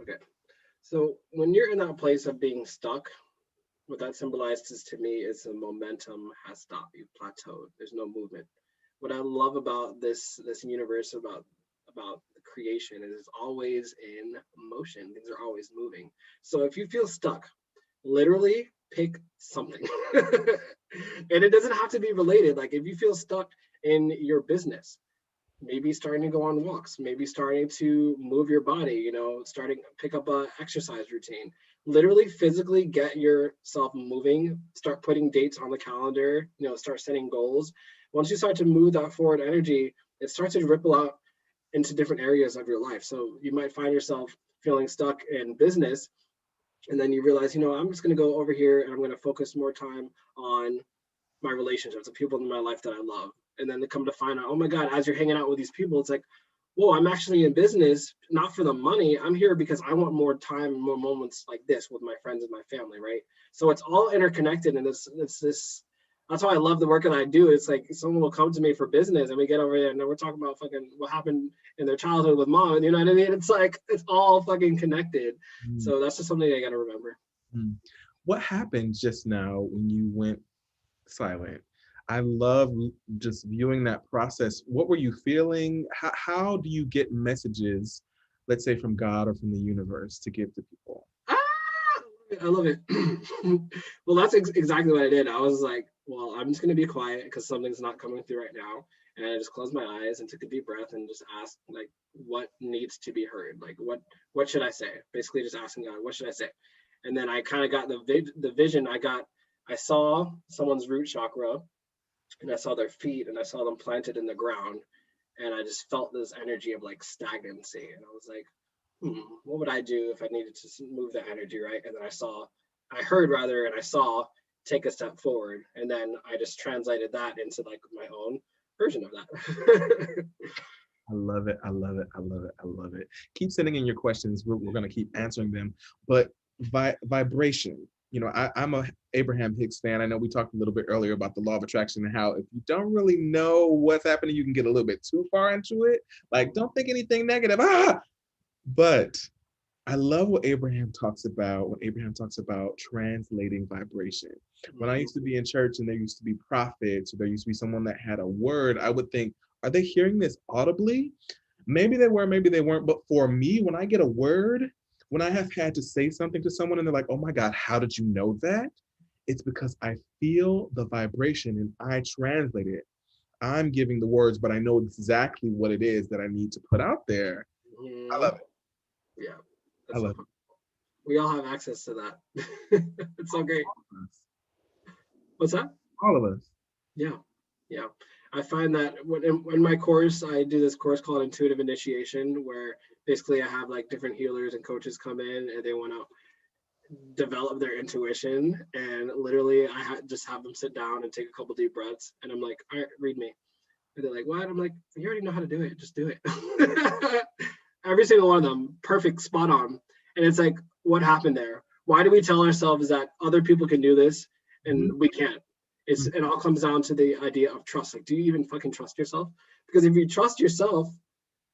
Okay. So when you're in that place of being stuck, what that symbolizes to me is the momentum has stopped. You've plateaued. There's no movement. What I love about this universe, about the creation, is it's always in motion. Things are always moving. So if you feel stuck, literally pick something. And it doesn't have to be related. Like if you feel stuck in your business, maybe starting to go on walks, maybe starting to move your body, you know, starting pick up a exercise routine. Literally physically get yourself moving, start putting dates on the calendar, you know, start setting goals. Once you start to move that forward energy, it starts to ripple out into different areas of your life. So you might find yourself feeling stuck in business, and then you realize, you know, I'm just going to go over here and I'm going to focus more time on my relationships, the people in my life that I love. And then they come to find out, oh my God, as you're hanging out with these people, it's like, whoa, I'm actually in business, not for the money. I'm here because I want more time, more moments like this with my friends and my family, right? So it's all interconnected. And it's this, that's why I love the work that I do. It's like someone will come to me for business and we get over there and then we're talking about fucking what happened in their childhood with mom. You know what I mean? It's like, it's all fucking connected. Mm, So that's just something I got to remember. mm. What happened just now when you went silent? I love just viewing that process. What were you feeling? How do you get messages, let's say from God or from the universe, to give to people? Ah, I love it. Well, that's exactly what I did. I was like, well, I'm just going to be quiet because something's not coming through right now. And I just closed my eyes and took a deep breath and just asked, like, what needs to be heard? Like, what should I say? Basically, just asking God, what should I say? And then I kind of got the vision. I saw someone's root chakra, and I saw their feet, and I saw them planted in the ground, and I just felt this energy of like stagnancy, and I was like, what would I do if I needed to move that energy, right? And then I heard rather, and I saw take a step forward, and then I just translated that into like my own version of that. I love it. I love it. I love it. I love it. Keep sending in your questions. We're going to keep answering them. But vibration, I'm a Abraham Hicks fan. I know we talked a little bit earlier about the law of attraction and how if you don't really know what's happening, you can get a little bit too far into it. Like, don't think anything negative. But I love what Abraham talks about when Abraham talks about translating vibration. When I used to be in church and there used to be prophets, or there used to be someone that had a word, I would think, are they hearing this audibly? Maybe they were, maybe they weren't. But for me, when I get a word, when I have had to say something to someone and they're like, oh my God, how did you know that? It's because I feel the vibration and I translate it. I'm giving the words, but I know exactly what it is that I need to put out there. I Mhm. love it. Yeah, I that's so love fun. We all have access to that. It's so great. it. What's that? All of us. Yeah, yeah. I find that in my course, I do this course called Intuitive Initiation, where basically I have like different healers and coaches come in and they want to develop their intuition. And literally, just have them sit down and take a couple deep breaths. And I'm like, all right, read me. And they're like, what? I'm like, you already know how to do it. Just do it. Every single one of them, perfect, spot on. And it's like, what happened there? Why do we tell ourselves that other people can do this Mhm. and we can't? It all comes down to the idea of trust. Like, do you even fucking trust yourself? Because if you trust yourself,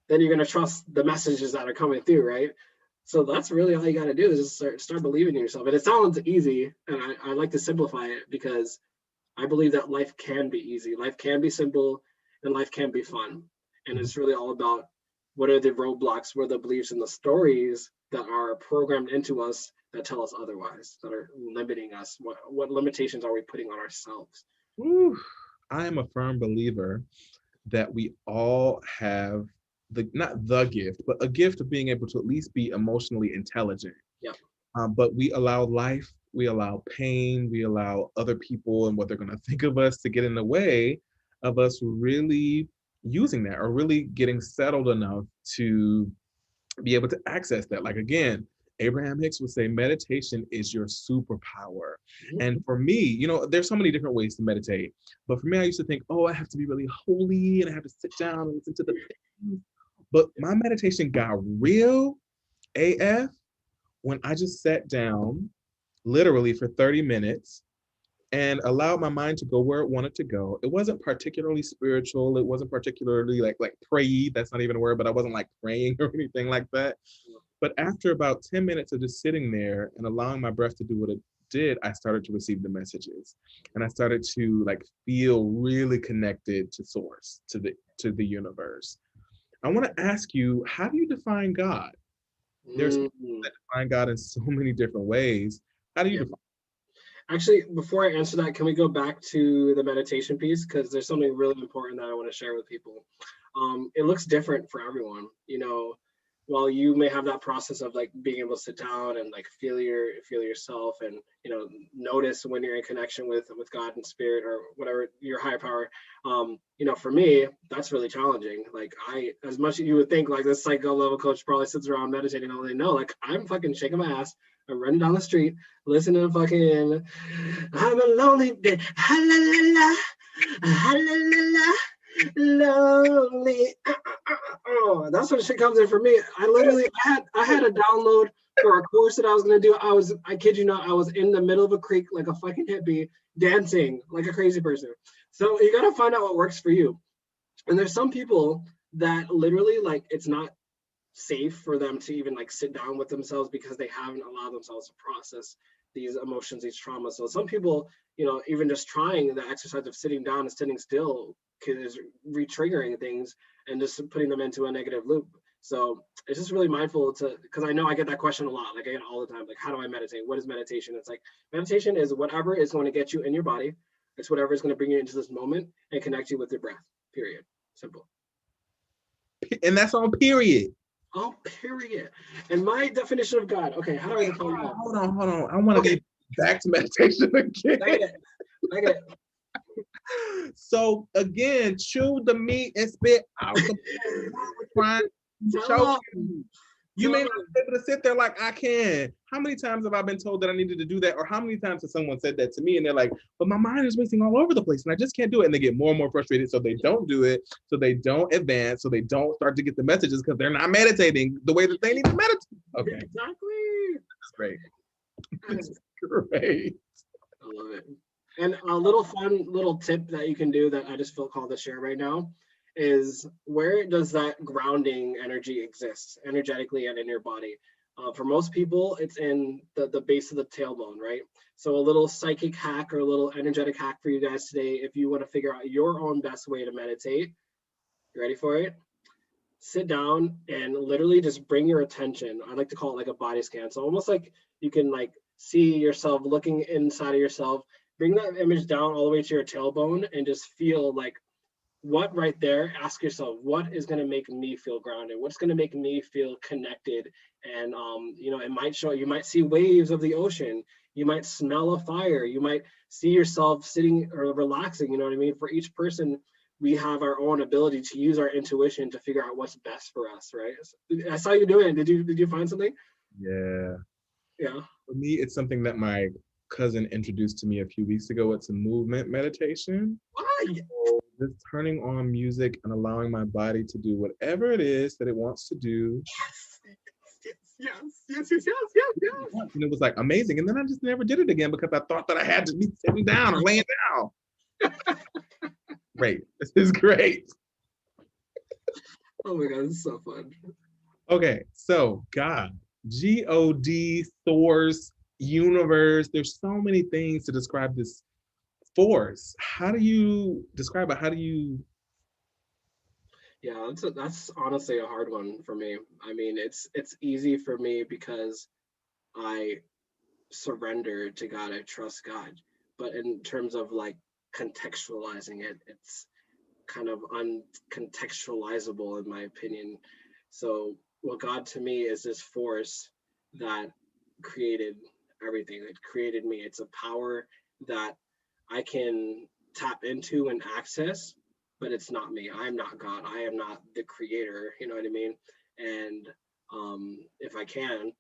then you're gonna trust the messages that are coming through, right? So that's really all you got to do is just start believing in yourself. And it sounds easy, and I like to simplify it because I believe that life can be easy, life can be simple, and life can be fun. And it's really all about what are the roadblocks, what are the beliefs and the stories that are programmed into us that tell us otherwise, that are limiting us. What limitations are we putting on ourselves? Whew. I am a firm believer that we all have the not the gift, but a gift of being able to at least be emotionally intelligent. Yeah. But we allow life, we allow pain, we allow other people and what they're going to think of us to get in the way of us really using that or really getting settled enough to be able to access that. Like again, Abraham Hicks would say meditation is your superpower. Mhm. And for me, there's so many different ways to meditate. But for me, I used to think, oh, I have to be really holy and I have to sit down and listen to the things. But my meditation got real AF when I just sat down literally for 30 minutes and allowed my mind to go where it wanted to go. It wasn't particularly spiritual. It wasn't particularly like pray. That's not even a word, but I wasn't like praying or anything like that. But after about 10 minutes of just sitting there and allowing my breath to do what it did, I started to receive the messages. And I started to like feel really connected to source, to the universe. I want to ask you, how do you define God? There's people Mm, that define God in so many different ways. How do you yeah. define? Actually, before I answer that, can we go back to the meditation piece? Because there's something really important that I want to share with people. It looks different for everyone. While you may have that process of like being able to sit down and like feel yourself, and notice when you're in connection with God and spirit or whatever your higher power. For me, that's really challenging. Like as much as you would think like this psycho level coach probably sits around meditating all day. No, like I'm fucking shaking my ass. I'm running down the street, listening to fucking I'm a lonely bit. Ha la la la. Ha la la la. Lonely. Oh, that's when shit comes in for me. I had a download for a course that I was gonna do. I kid you not, I was in the middle of a creek like a fucking hippie, dancing like a crazy person. So you gotta find out what works for you. And there's some people that literally like it's not safe for them to even like sit down with themselves because they haven't allowed themselves to process these emotions, these traumas. So some people, even just trying the exercise of sitting down and sitting still is re-triggering things and just putting them into a negative loop. So it's just really mindful because I know I get that question a lot. Like I get it all the time. Like, how do I meditate? What is meditation? It's like meditation is whatever is going to get you in your body. It's whatever is going to bring you into this moment and connect you with your breath. Period. Simple. And that's on period. Oh, period. And my definition of God. Okay, how do I define God? Hold on. I want to get back to meditation again. I get it. So again, chew the meat and spit out the trying to show you. You may not be able to sit there like I can. How many times have I been told that I needed to do that? Or how many times has someone said that to me and they're like, but my mind is racing all over the place and I just can't do it. And they get more and more frustrated. So they don't do it. So they don't advance. So they don't start to get the messages because they're not meditating the way that they need to meditate. Okay. Exactly. That's great. That's great. I love it. And a little fun little tip that you can do that I just feel called to share right now is where does that grounding energy exist energetically and in your body? For most people, it's in the base of the tailbone, right? So a little psychic hack or a little energetic hack for you guys today, if you want to figure out your own best way to meditate. You ready for it? Sit down and literally just bring your attention. I like to call it like a body scan. So almost like you can like see yourself looking inside of yourself. Bring that image down all the way to your tailbone and just feel like what right there. Ask yourself, what is going to make me feel grounded? What's going to make me feel connected? And it might show, you might see waves of the ocean. You might smell a fire. You might see yourself sitting or relaxing. You know what I mean? For each person, we have our own ability to use our intuition to figure out what's best for us, right? I saw you doing it. Did you find something? Yeah. Yeah. For me, it's something that my cousin introduced to me a few weeks ago. It's a movement meditation. Why? So just turning on music and allowing my body to do whatever it is that it wants to do. Yes. And it was like amazing. And then I just never did it again because I thought that I had to be sitting down or laying down. Great. This is great. Oh my God, this is so fun. Okay, so God. God, source, universe. There's so many things to describe this force. How do you describe it? How do you? Yeah, that's honestly a hard one for me. I mean, it's easy for me because I surrender to God, I trust God. But in terms of like contextualizing it, it's kind of uncontextualizable in my opinion. So, well, God to me is this force that created everything. It created me. It's a power that I can tap into and access, but it's not me. I'm not God. I am not the creator. You know what I mean? And if I can,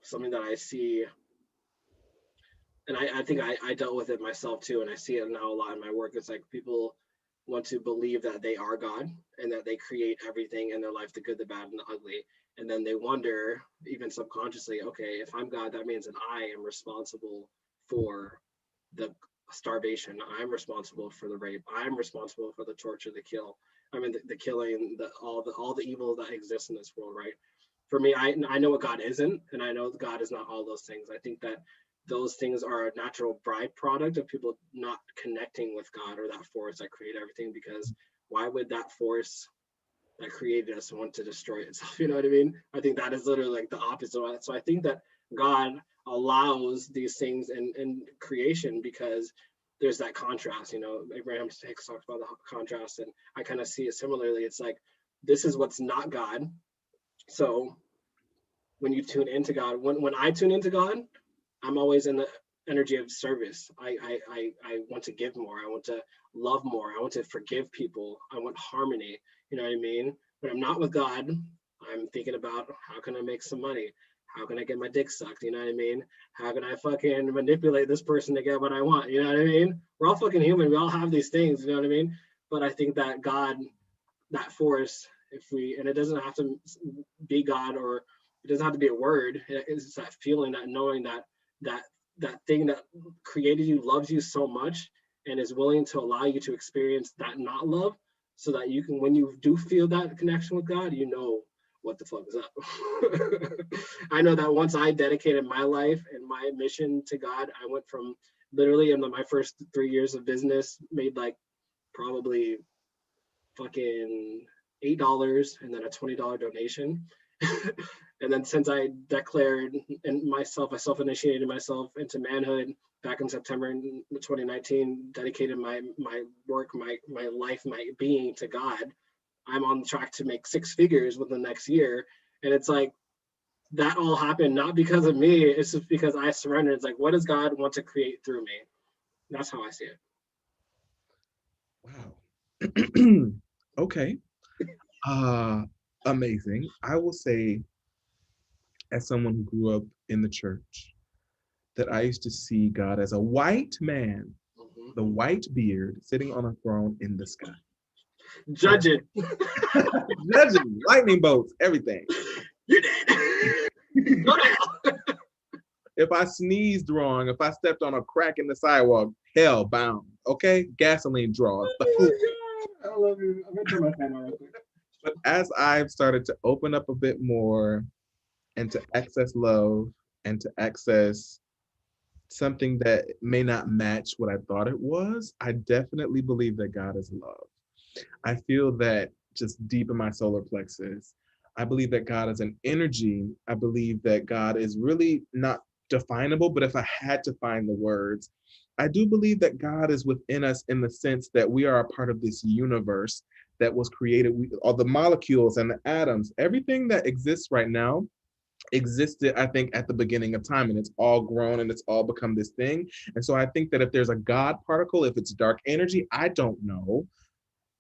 something that I see, and I think I dealt with it myself too, and I see it now a lot in my work. It's like people want to believe that they are God and that they create everything in their life, the good, the bad, and the ugly. And then they wonder, even subconsciously, okay, if I'm God, that means that I am responsible for the starvation. I'm responsible for the rape. I'm responsible for the torture, the kill. I mean, the killing, all the evil that exists in this world, right? For me, I know what God isn't, and I know God is not all those things. I think that those things are a natural byproduct of people not connecting with God or that force that created everything. Because why would that force that created us want to destroy itself? You know what I mean? I think that is literally like the opposite of that. So I think that God allows these things in creation because there's that contrast. You know, Abraham Hicks talks about the contrast, and I kind of see it similarly. It's like this is what's not God. So when you tune into God, when I tune into God, I'm always in the energy of service. I want to give more. I want to love more. I want to forgive people. I want harmony. You know what I mean? When I'm not with God, I'm thinking about how can I make some money? How can I get my dick sucked? You know what I mean? How can I fucking manipulate this person to get what I want? You know what I mean? We're all fucking human. We all have these things. You know what I mean? But I think that God, that force, if we, and it doesn't have to be God, or it doesn't have to be a word. It's that feeling, that knowing that that thing that created you loves you so much and is willing to allow you to experience that not love, so that you can, when you do feel that connection with God, you know what the fuck is up. I know that once I dedicated my life and my mission to God, I went from literally in my first 3 years of business, made like probably fucking $8 and then a $20 donation. And then since I declared and myself, I self-initiated myself into manhood back in September 2019, dedicated my work, my life, my being to God. I'm on track to make six figures within the next year. And it's like that all happened not because of me, it's just because I surrendered. It's like, what does God want to create through me? That's how I see it. Wow. Okay. Uh, Amazing. I will say, as someone who grew up in the church, that I used to see God as a white man, Mhm. the white beard, sitting on a throne in the sky. Judge it. Judging, lightning bolts, everything. You're dead. Go to hell. If I sneezed wrong, if I stepped on a crack in the sidewalk, hell bound. Okay? Gasoline draws, the whole thing. Oh my God. I love you. I'm gonna turn my fan on real quick. But as I've started to open up a bit more and to access love and to access something that may not match what I thought it was, I definitely believe that God is love. I feel that just deep in my solar plexus. I believe that God is an energy. I believe that God is really not definable, but if I had to find the words, I do believe that God is within us in the sense that we are a part of this universe that was created. All the molecules and the atoms, everything that exists right now existed, I think, at the beginning of time, and it's all grown and it's all become this thing. And so I think that if there's a God particle, if it's dark energy, I don't know,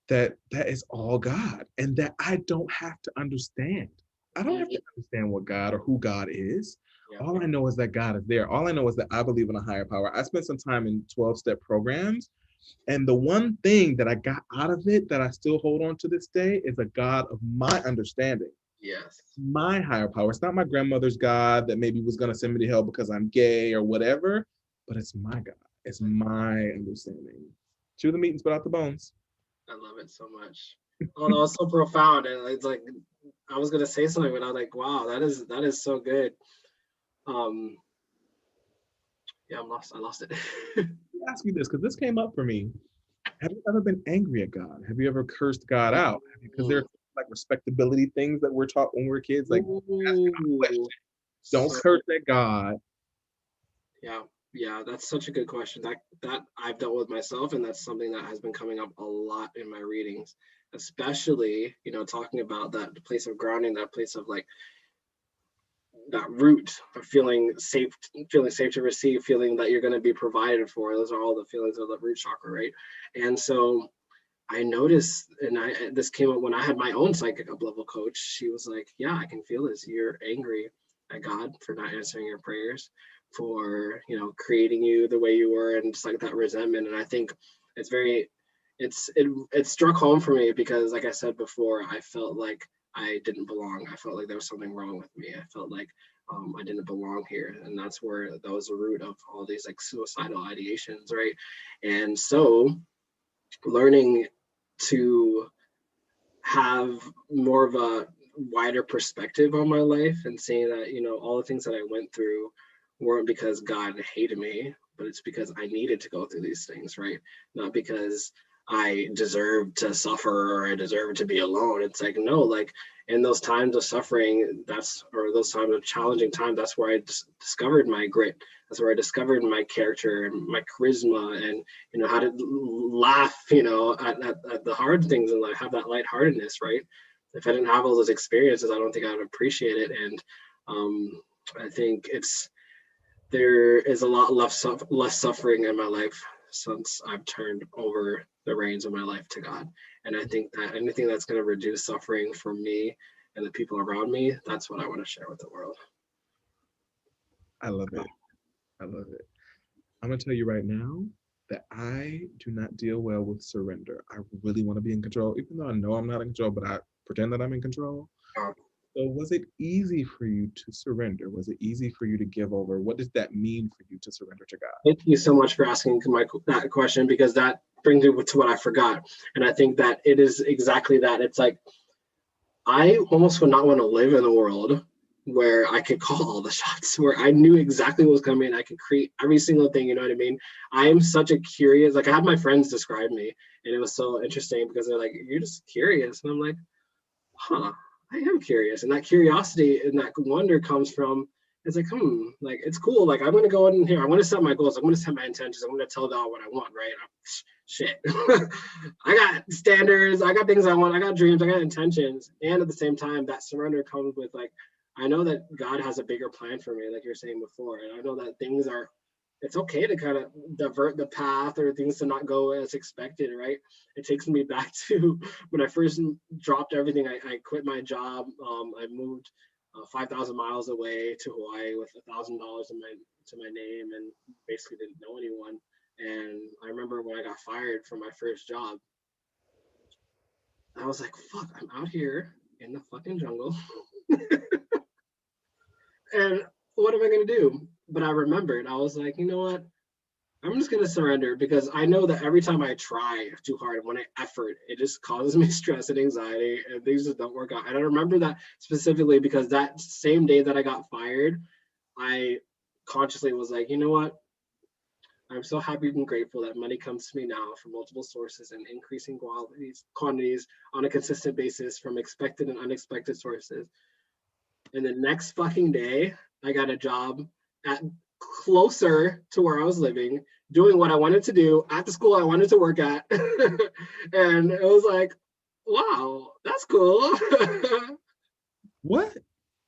that is all God, and that I don't have to understand. I don't have to understand what God or who God is. Yeah. All I know is that God is there. All I know is that I believe in a higher power. I spent some time in 12-step programs, and the one thing that I got out of it that I still hold on to this day is a God of my understanding, Yes. my higher power. It's not my grandmother's God that maybe was going to send me to hell because I'm gay or whatever, but it's my God. It's my understanding. Chew the meat and spit out the bones. I love it so much. Oh, that was so profound. And it's like I was gonna say something, but I was like, wow, that is so good. Um, yeah, I'm lost. I lost it. Let me ask you this, because this came up for me. Have you ever been angry at God? Have you ever cursed God out? Because Mm. there's like respectability things that we're taught when we're kids, like ask God a Ooh, question. Don't so curse at God. yeah, yeah, that's such a good question. That I've dealt with myself, and that's something that has been coming up a lot in my readings, especially talking about that place of grounding, that place of like that root of feeling safe to receive, feeling that you're going to be provided for. Those are all the feelings of the root chakra, right? And so I noticed, and this came up when I had my own psychic up level coach. She was like, "Yeah, I can feel this. You're angry at God for not answering your prayers, for creating you the way you were, and just like that resentment." And I think it's very, it struck home for me because, like I said before, I felt like I didn't belong. I felt like there was something wrong with me. I felt like I didn't belong here, and that's where that was the root of all these like suicidal ideations, right? And so learning to have more of a wider perspective on my life and seeing that all the things that I went through weren't because God hated me, but it's because I needed to go through these things, right? Not because I deserved to suffer or I deserved to be alone. It's like, no, like in those times of suffering, or those times of challenging time, that's where I discovered my grit. That's where I discovered my character and my charisma, and how to laugh, at the hard things in life, have that lightheartedness, right? If I didn't have all those experiences, I don't think I would appreciate it. And I think there is a lot less suffering in my life since I've turned over the reins of my life to God. And I think that anything that's going to reduce suffering for me and the people around me, that's what I want to share with the world. I love it. I love it. I'm gonna tell you right now that I do not deal well with surrender. I really want to be in control, even though I know I'm not in control, but I pretend that I'm in control. Um, So was it easy for you to surrender? Was it easy for you to give over? What does that mean for you to surrender to God? Thank you so much for asking that question, because that brings me to what I forgot. And I think that it is exactly that. It's like I almost would not want to live in a world where I could call all the shots, where I knew exactly what was coming. I could create every single thing. You know what I mean? I am such a curious, like I had my friends describe me, and it was so interesting because they're like, "You're just curious," and I'm like, "Huh, I am curious." And that curiosity and that wonder comes from, it's like, like it's cool. Like I'm gonna go in here. I'm gonna set my goals. I'm gonna set my intentions. I'm gonna tell God what I want. Right? Shit. I got standards. I got things I want. I got dreams. I got intentions. And at the same time, that surrender comes with like, I know that God has a bigger plan for me, like you're saying before. And I know that things are, it's okay to kind of divert the path or things to not go as expected, right? It takes me back to when I first dropped everything. I quit my job. I moved 5,000 miles away to Hawaii with $1,000 in my to my name, and basically didn't know anyone. And I remember when I got fired from my first job, I was like, fuck, I'm out here in the fucking jungle. And what am I going to do? But I remembered, I was like, you know what? I'm just going to surrender, because I know that every time I try too hard, when I effort, it just causes me stress and anxiety, and things just don't work out. And I remember that specifically because that same day that I got fired, I consciously was like, you know what? I'm so happy and grateful that money comes to me now from multiple sources and increasing quantities on a consistent basis from expected and unexpected sources. And the next fucking day, I got a job at closer to where I was living, doing what I wanted to do at the school I wanted to work at. And it was like, wow, that's cool. What?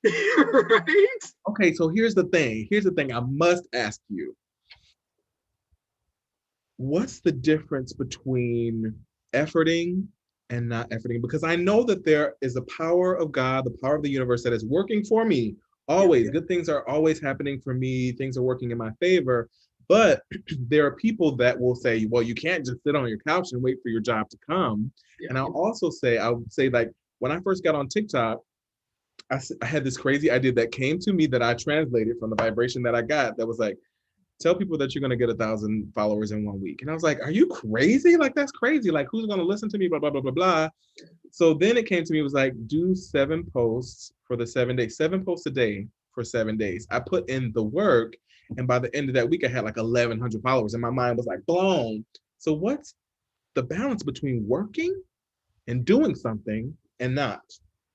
Right? Okay, so here's the thing. Here's the thing I must ask you. What's the difference between efforting and not efforting? Because I know that there is a power of God, the power of the universe that is working for me Yep, always. yep, Good things are always happening for me, things are working in my favor. But there are people that will say, well, you can't just sit on your couch and wait for your job to come. yep, And I would say, like, when I first got on TikTok, I had this crazy idea that came to me that I translated from the vibration that I got that was like, tell people that you're going to get 1,000 followers in 1 week. And I was like, are you crazy? Like, that's crazy. Like, who's going to listen to me? Blah, blah, blah, blah, blah. So then it came to me, it was like, do 7 posts for the 7 days, 7 posts a day for 7 days. I put in the work. And by the end of that week, I had like 1,100 followers. And my mind was like blown. So what's the balance between working and doing something and not?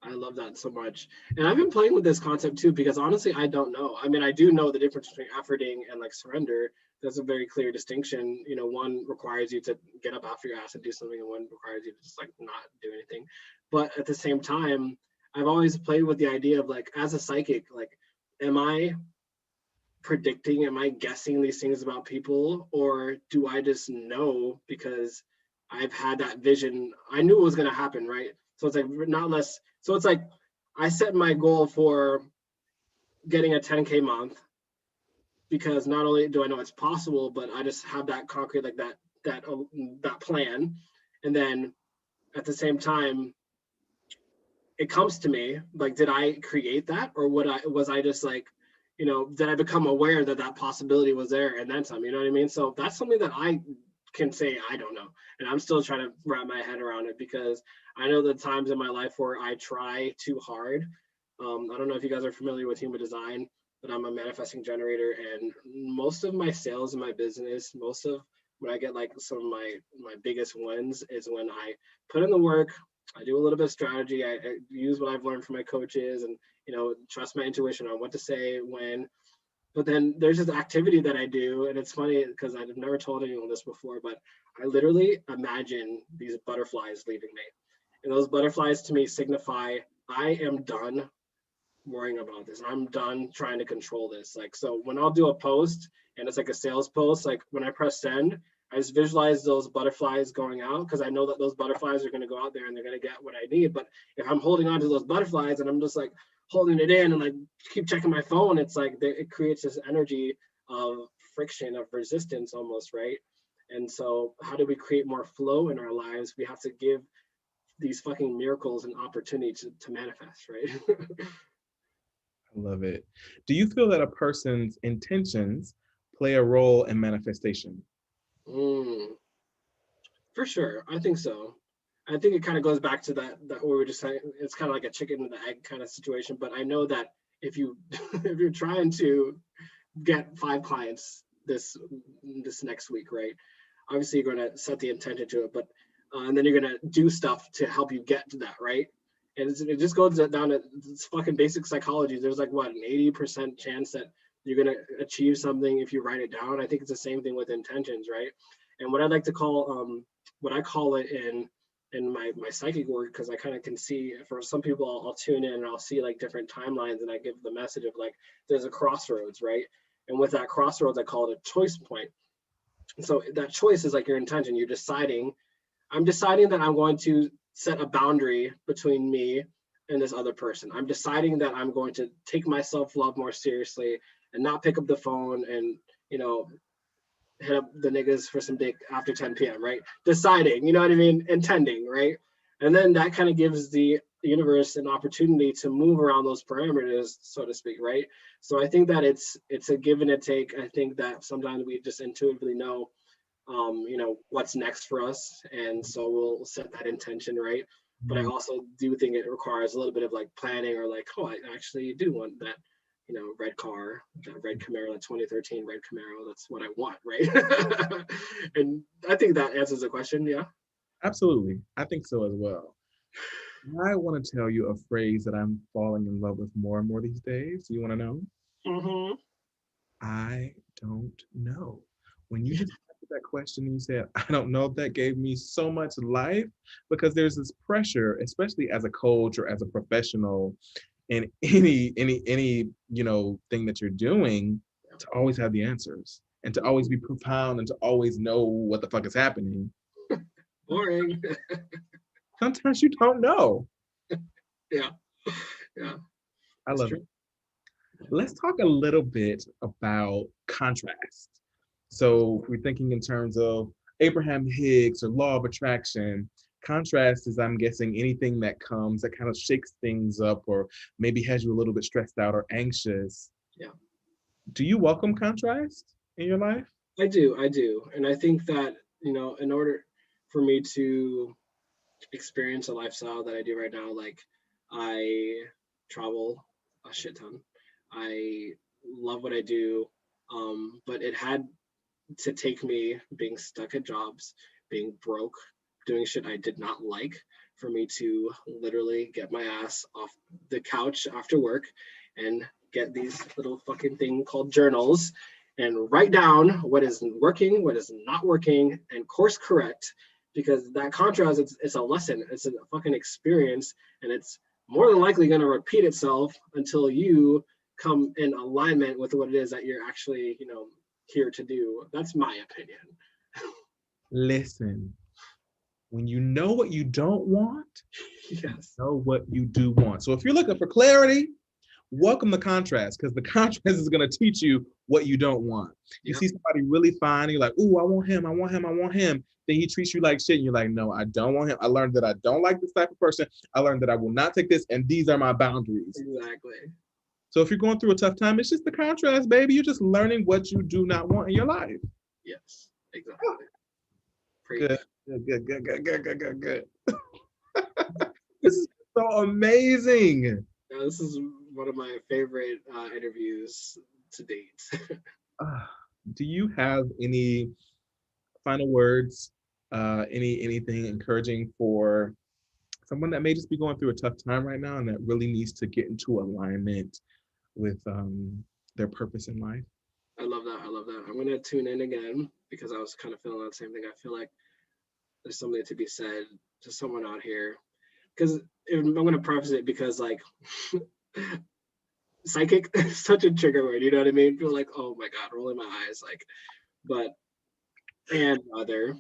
I love that so much. And I've been playing with this concept too, because honestly, I don't know. I mean, I do know the difference between efforting and like surrender. There's a very clear distinction. You know, one requires you to get up off your ass and do something, and one requires you to just like not do anything. But at the same time, I've always played with the idea of like, as a psychic, like, am I predicting, am I guessing these things about people, or do I just know because I've had that vision? I knew it was going to happen, right? So it's like not less. So it's like I set my goal for getting a 10K month because not only do I know it's possible, but I just have that concrete, like that plan. And then at the same time, it comes to me like, did I create that, or was I just like, you know, did I become aware that that possibility was there and then some? You know what I mean? So that's something that I can say I don't know, and I'm still trying to wrap my head around it, because I know the times in my life where I try too hard. I don't know if you guys are familiar with human design, but I'm a manifesting generator, and most of my sales in my business, most of when I get like some of my biggest wins is when I put in the work. I do a little bit of strategy. I use what I've learned from my coaches, and you know, trust my intuition on what to say when. But then there's this activity that I do, and it's funny because I've never told anyone this before, but I literally imagine these butterflies leaving me. And those butterflies to me signify I am done worrying about this. I'm done trying to control this. Like, so when I'll do a post and it's like a sales post, like when I press send, I just visualize those butterflies going out, because I know that those butterflies are going to go out there and they're going to get what I need. But if I'm holding on to those butterflies and I'm just like holding it in and like keep checking my phone, it's like it creates this energy of friction, of resistance almost, right? And so how do we create more flow in our lives? We have to give these fucking miracles an opportunity to manifest, right? I love it. Do you feel that a person's intentions play a role in manifestation? Mm, for sure. I think so. I think it kind of goes back to that we were just saying, it's kind of like a chicken and the egg kind of situation. But I know that if you if you're trying to get 5 clients this next week, right? Obviously, you're going to set the intention to it, but and then you're going to do stuff to help you get to that, right? And it just goes down to it's fucking basic psychology. There's like what, an 80% chance that you're going to achieve something if you write it down. I think it's the same thing with intentions, right? And what I like to call what I call it in my psychic work, because I kind of can see, for some people I'll tune in and I'll see like different timelines, and I give the message of like there's a crossroads, right? And with that crossroads, I call it a choice point. And so that choice is like your intention. You're deciding, I'm deciding that I'm going to set a boundary between me and this other person. I'm deciding that I'm going to take my self-love more seriously and not pick up the phone and, you know, hit up the niggas for some dick after 10 p.m., right? Deciding, you know what I mean? Intending, right? And then that kind of gives the universe an opportunity to move around those parameters, so to speak, right? So I think that it's a give and a take. I think that sometimes we just intuitively know, you know, what's next for us, and so we'll set that intention, right? But I also do think it requires a little bit of like planning, or like, oh, I actually do want that, you know, red car, that red Camaro, that 2013 red Camaro. That's what I want, right? And I think that answers the question. Yeah. Absolutely. I think so as well. I want to tell you a phrase that I'm falling in love with more and more these days. You want to know? Mm-hmm. I don't know. When you just answered that question and you said, I don't know, that gave me so much life, because there's this pressure, especially as a coach or as a professional in any thing that you're doing, to always have the answers and to always be profound and to always know what the fuck is happening. Boring. Sometimes you don't know. Yeah. Yeah. I That's love true. it. Let's talk a little bit about contrast. So we're thinking in terms of Abraham Hicks or law of attraction. Contrast is, I'm guessing, anything that comes that kind of shakes things up or maybe has you a little bit stressed out or anxious. Yeah. Do you welcome contrast? in your life? I do. And I think that, in order for me to experience a lifestyle that I do right now, like I travel a shit ton. I love what I do. But it had to take me being stuck at jobs, being broke, doing shit I did not like, for me to literally get my ass off the couch after work and get these little fucking thing called journals and write down what is working, what is not working, and course correct. Because that contrast, it's a lesson, it's a fucking experience, and it's more than likely going to repeat itself until you come in alignment with what it is that you're actually, here to do. That's my opinion. Listen, when you know what you don't want, Yes. know what you do want. So if you're looking for clarity, welcome the contrast, because the contrast is going to teach you what you don't want. You Yep. see somebody really fine, you're like, ooh, I want him, I want him, I want him. Then he treats you like shit, and you're like, no, I don't want him. I learned that I don't like this type of person. I learned that I will not take this, and these are my boundaries. Exactly. So if you're going through a tough time, it's just the contrast, baby. You're just learning what you do not want in your life. Yes. Exactly. Good, Preach. good, good, good, good, good, good, good. This is so amazing. This is one of my favorite interviews to date. Uh, do you have any final words? Anything encouraging for someone that may just be going through a tough time right now and that really needs to get into alignment with their purpose in life? I love that. I love that. I'm gonna tune in again because I was kind of feeling that same thing. I feel like there's something to be said to someone out here. Because I'm gonna preface it because like psychic is such a trigger word. You know what I mean? Feel like, oh my god, rolling my eyes. Like, but and other,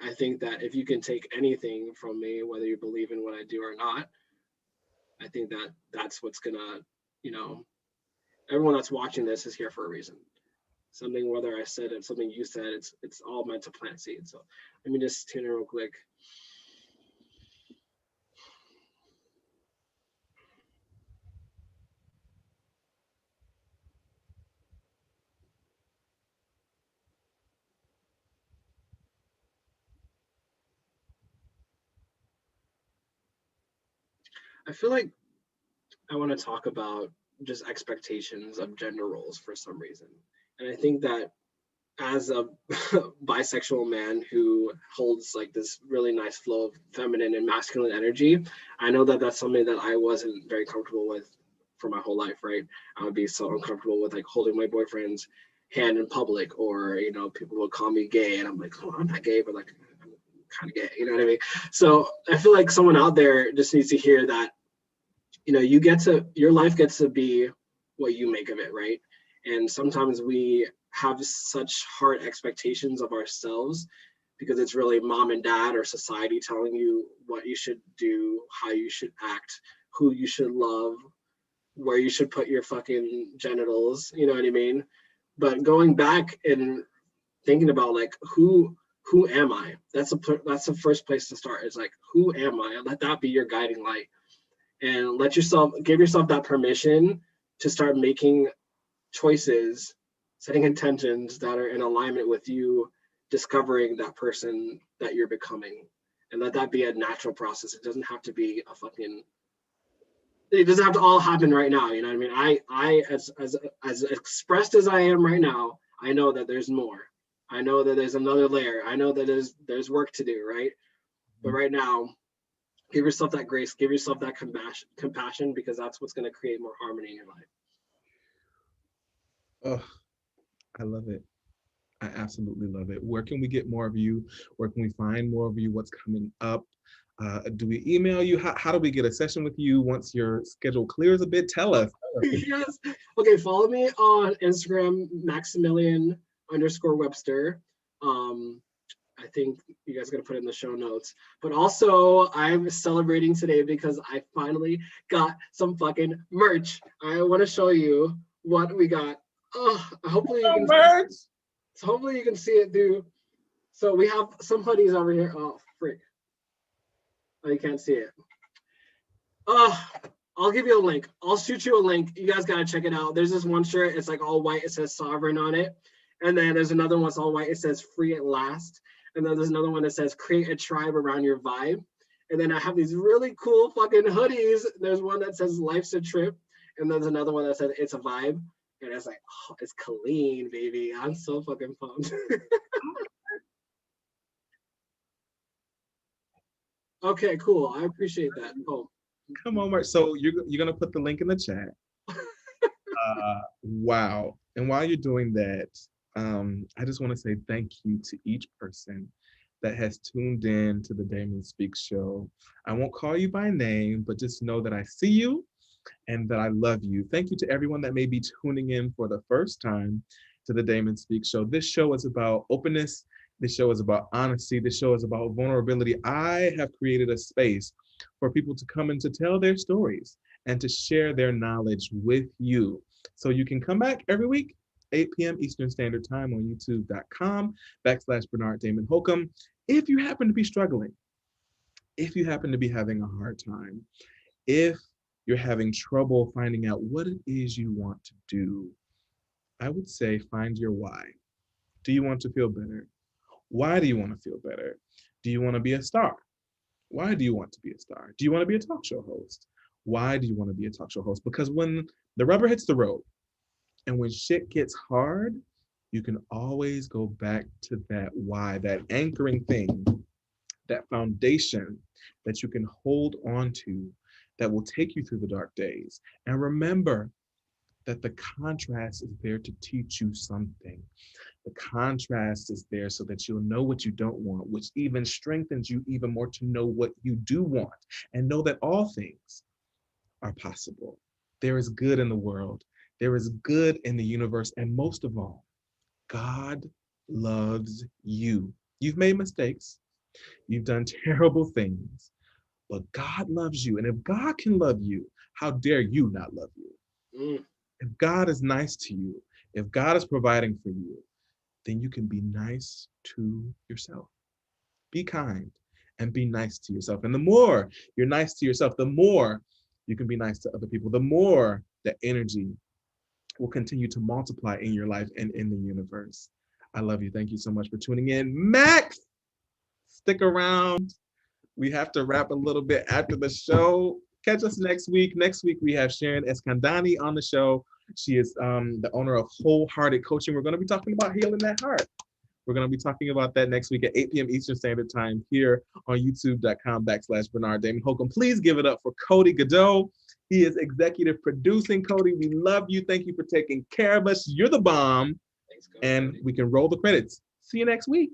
I think that if you can take anything from me, whether you believe in what I do or not, I think that that's what's gonna, you know, everyone that's watching this is here for a reason. Something, whether I said it, something you said, it's all meant to plant seeds. So let me just tune in real quick. I feel like I want to talk about just expectations of gender roles for some reason. And I think that as a bisexual man who holds like this really nice flow of feminine and masculine energy, I know that that's something that I wasn't very comfortable with for my whole life, right? I would be so uncomfortable with like holding my boyfriend's hand in public, or people would call me gay, and I'm like, oh, I'm not gay, but like I'm kind of gay, you know what I mean? So I feel like someone out there just needs to hear that your life gets to be what you make of it, right? And sometimes we have such hard expectations of ourselves because it's really mom and dad or society telling you what you should do, how you should act, who you should love, where you should put your fucking genitals, you know what I mean? But going back and thinking about like who am I? That's the first place to start. It's like, who am I? And let that be your guiding light, and give yourself that permission to start making choices, setting intentions that are in alignment with you discovering that person that you're becoming. And let that be a natural process. It doesn't have to be it doesn't have to all happen right now. You know what I mean? I as expressed as I am right now, I know that there's more. I know that there's another layer. I know that there's work to do, right? But right now, give yourself that grace, give yourself that compassion, because that's what's going to create more harmony in your life. Oh, I love it. I absolutely love it. Where can we get more of you? Where can we find more of you? What's coming up? Do we email you? How do we get a session with you once your schedule clears a bit? Tell us. Yes. Okay, follow me on Instagram, Maximilian_Webster. I think you guys are gonna put it in the show notes. But also, I'm celebrating today because I finally got some fucking merch. I want to show you what we got. Oh, Merch. hopefully you can see it through. So we have some hoodies over here. Oh, freak. Oh, you can't see it. Oh, I'll give you a link. I'll shoot you a link. You guys gotta check it out. There's this one shirt. It's like all white. It says Sovereign on it. And then there's another one that's all white. It says free at last. And then there's another one that says create a tribe around your vibe. And then I have these really cool fucking hoodies. There's one that says life's a trip. And there's another one that says it's a vibe. And it's like, oh, it's clean, baby. I'm so fucking pumped. Okay, cool. I appreciate that. Oh. Come on, Mark. So you're gonna put the link in the chat. Wow. And while you're doing that, I just want to say thank you to each person that has tuned in to the Damon Speaks show. I won't call you by name, but just know that I see you and that I love you. Thank you to everyone that may be tuning in for the first time to the Damon Speaks show. This show is about openness. This show is about honesty. This show is about vulnerability. I have created a space for people to come and to tell their stories and to share their knowledge with you. So you can come back every week, 8 p.m. Eastern Standard Time on youtube.com/Bernard Damon Holcomb. If you happen to be struggling, if you happen to be having a hard time, if you're having trouble finding out what it is you want to do, I would say find your why. Do you want to feel better? Why do you want to feel better? Do you want to be a star? Why do you want to be a star? Do you want to be a talk show host? Why do you want to be a talk show host? Because when the rubber hits the road and when shit gets hard, you can always go back to that why, that anchoring thing, that foundation that you can hold on to that will take you through the dark days. And remember that the contrast is there to teach you something. The contrast is there so that you'll know what you don't want, which even strengthens you even more to know what you do want and know that all things are possible. There is good in the world. There is good in the universe. And most of all, God loves you. You've made mistakes. You've done terrible things, but God loves you. And if God can love you, how dare you not love you? If God is nice to you, if God is providing for you, then you can be nice to yourself. Be kind and be nice to yourself. And the more you're nice to yourself, the more you can be nice to other people, the more the energy will continue to multiply in your life and in the universe. I love you. Thank you so much for tuning in. Max, stick around. We have to wrap a little bit after the show. Catch us next week. Next week, we have Sharon Eskandani on the show. She is the owner of Wholehearted Coaching. We're going to be talking about healing that heart. We're going to be talking about that next week at 8 p.m. Eastern Standard Time here on youtube.com/Bernard Damon Holcomb. Please give it up for Cody Godot. He is executive producing. Cody, we love you. Thank you for taking care of us. You're the bomb. Thanks, and we can roll the credits. See you next week.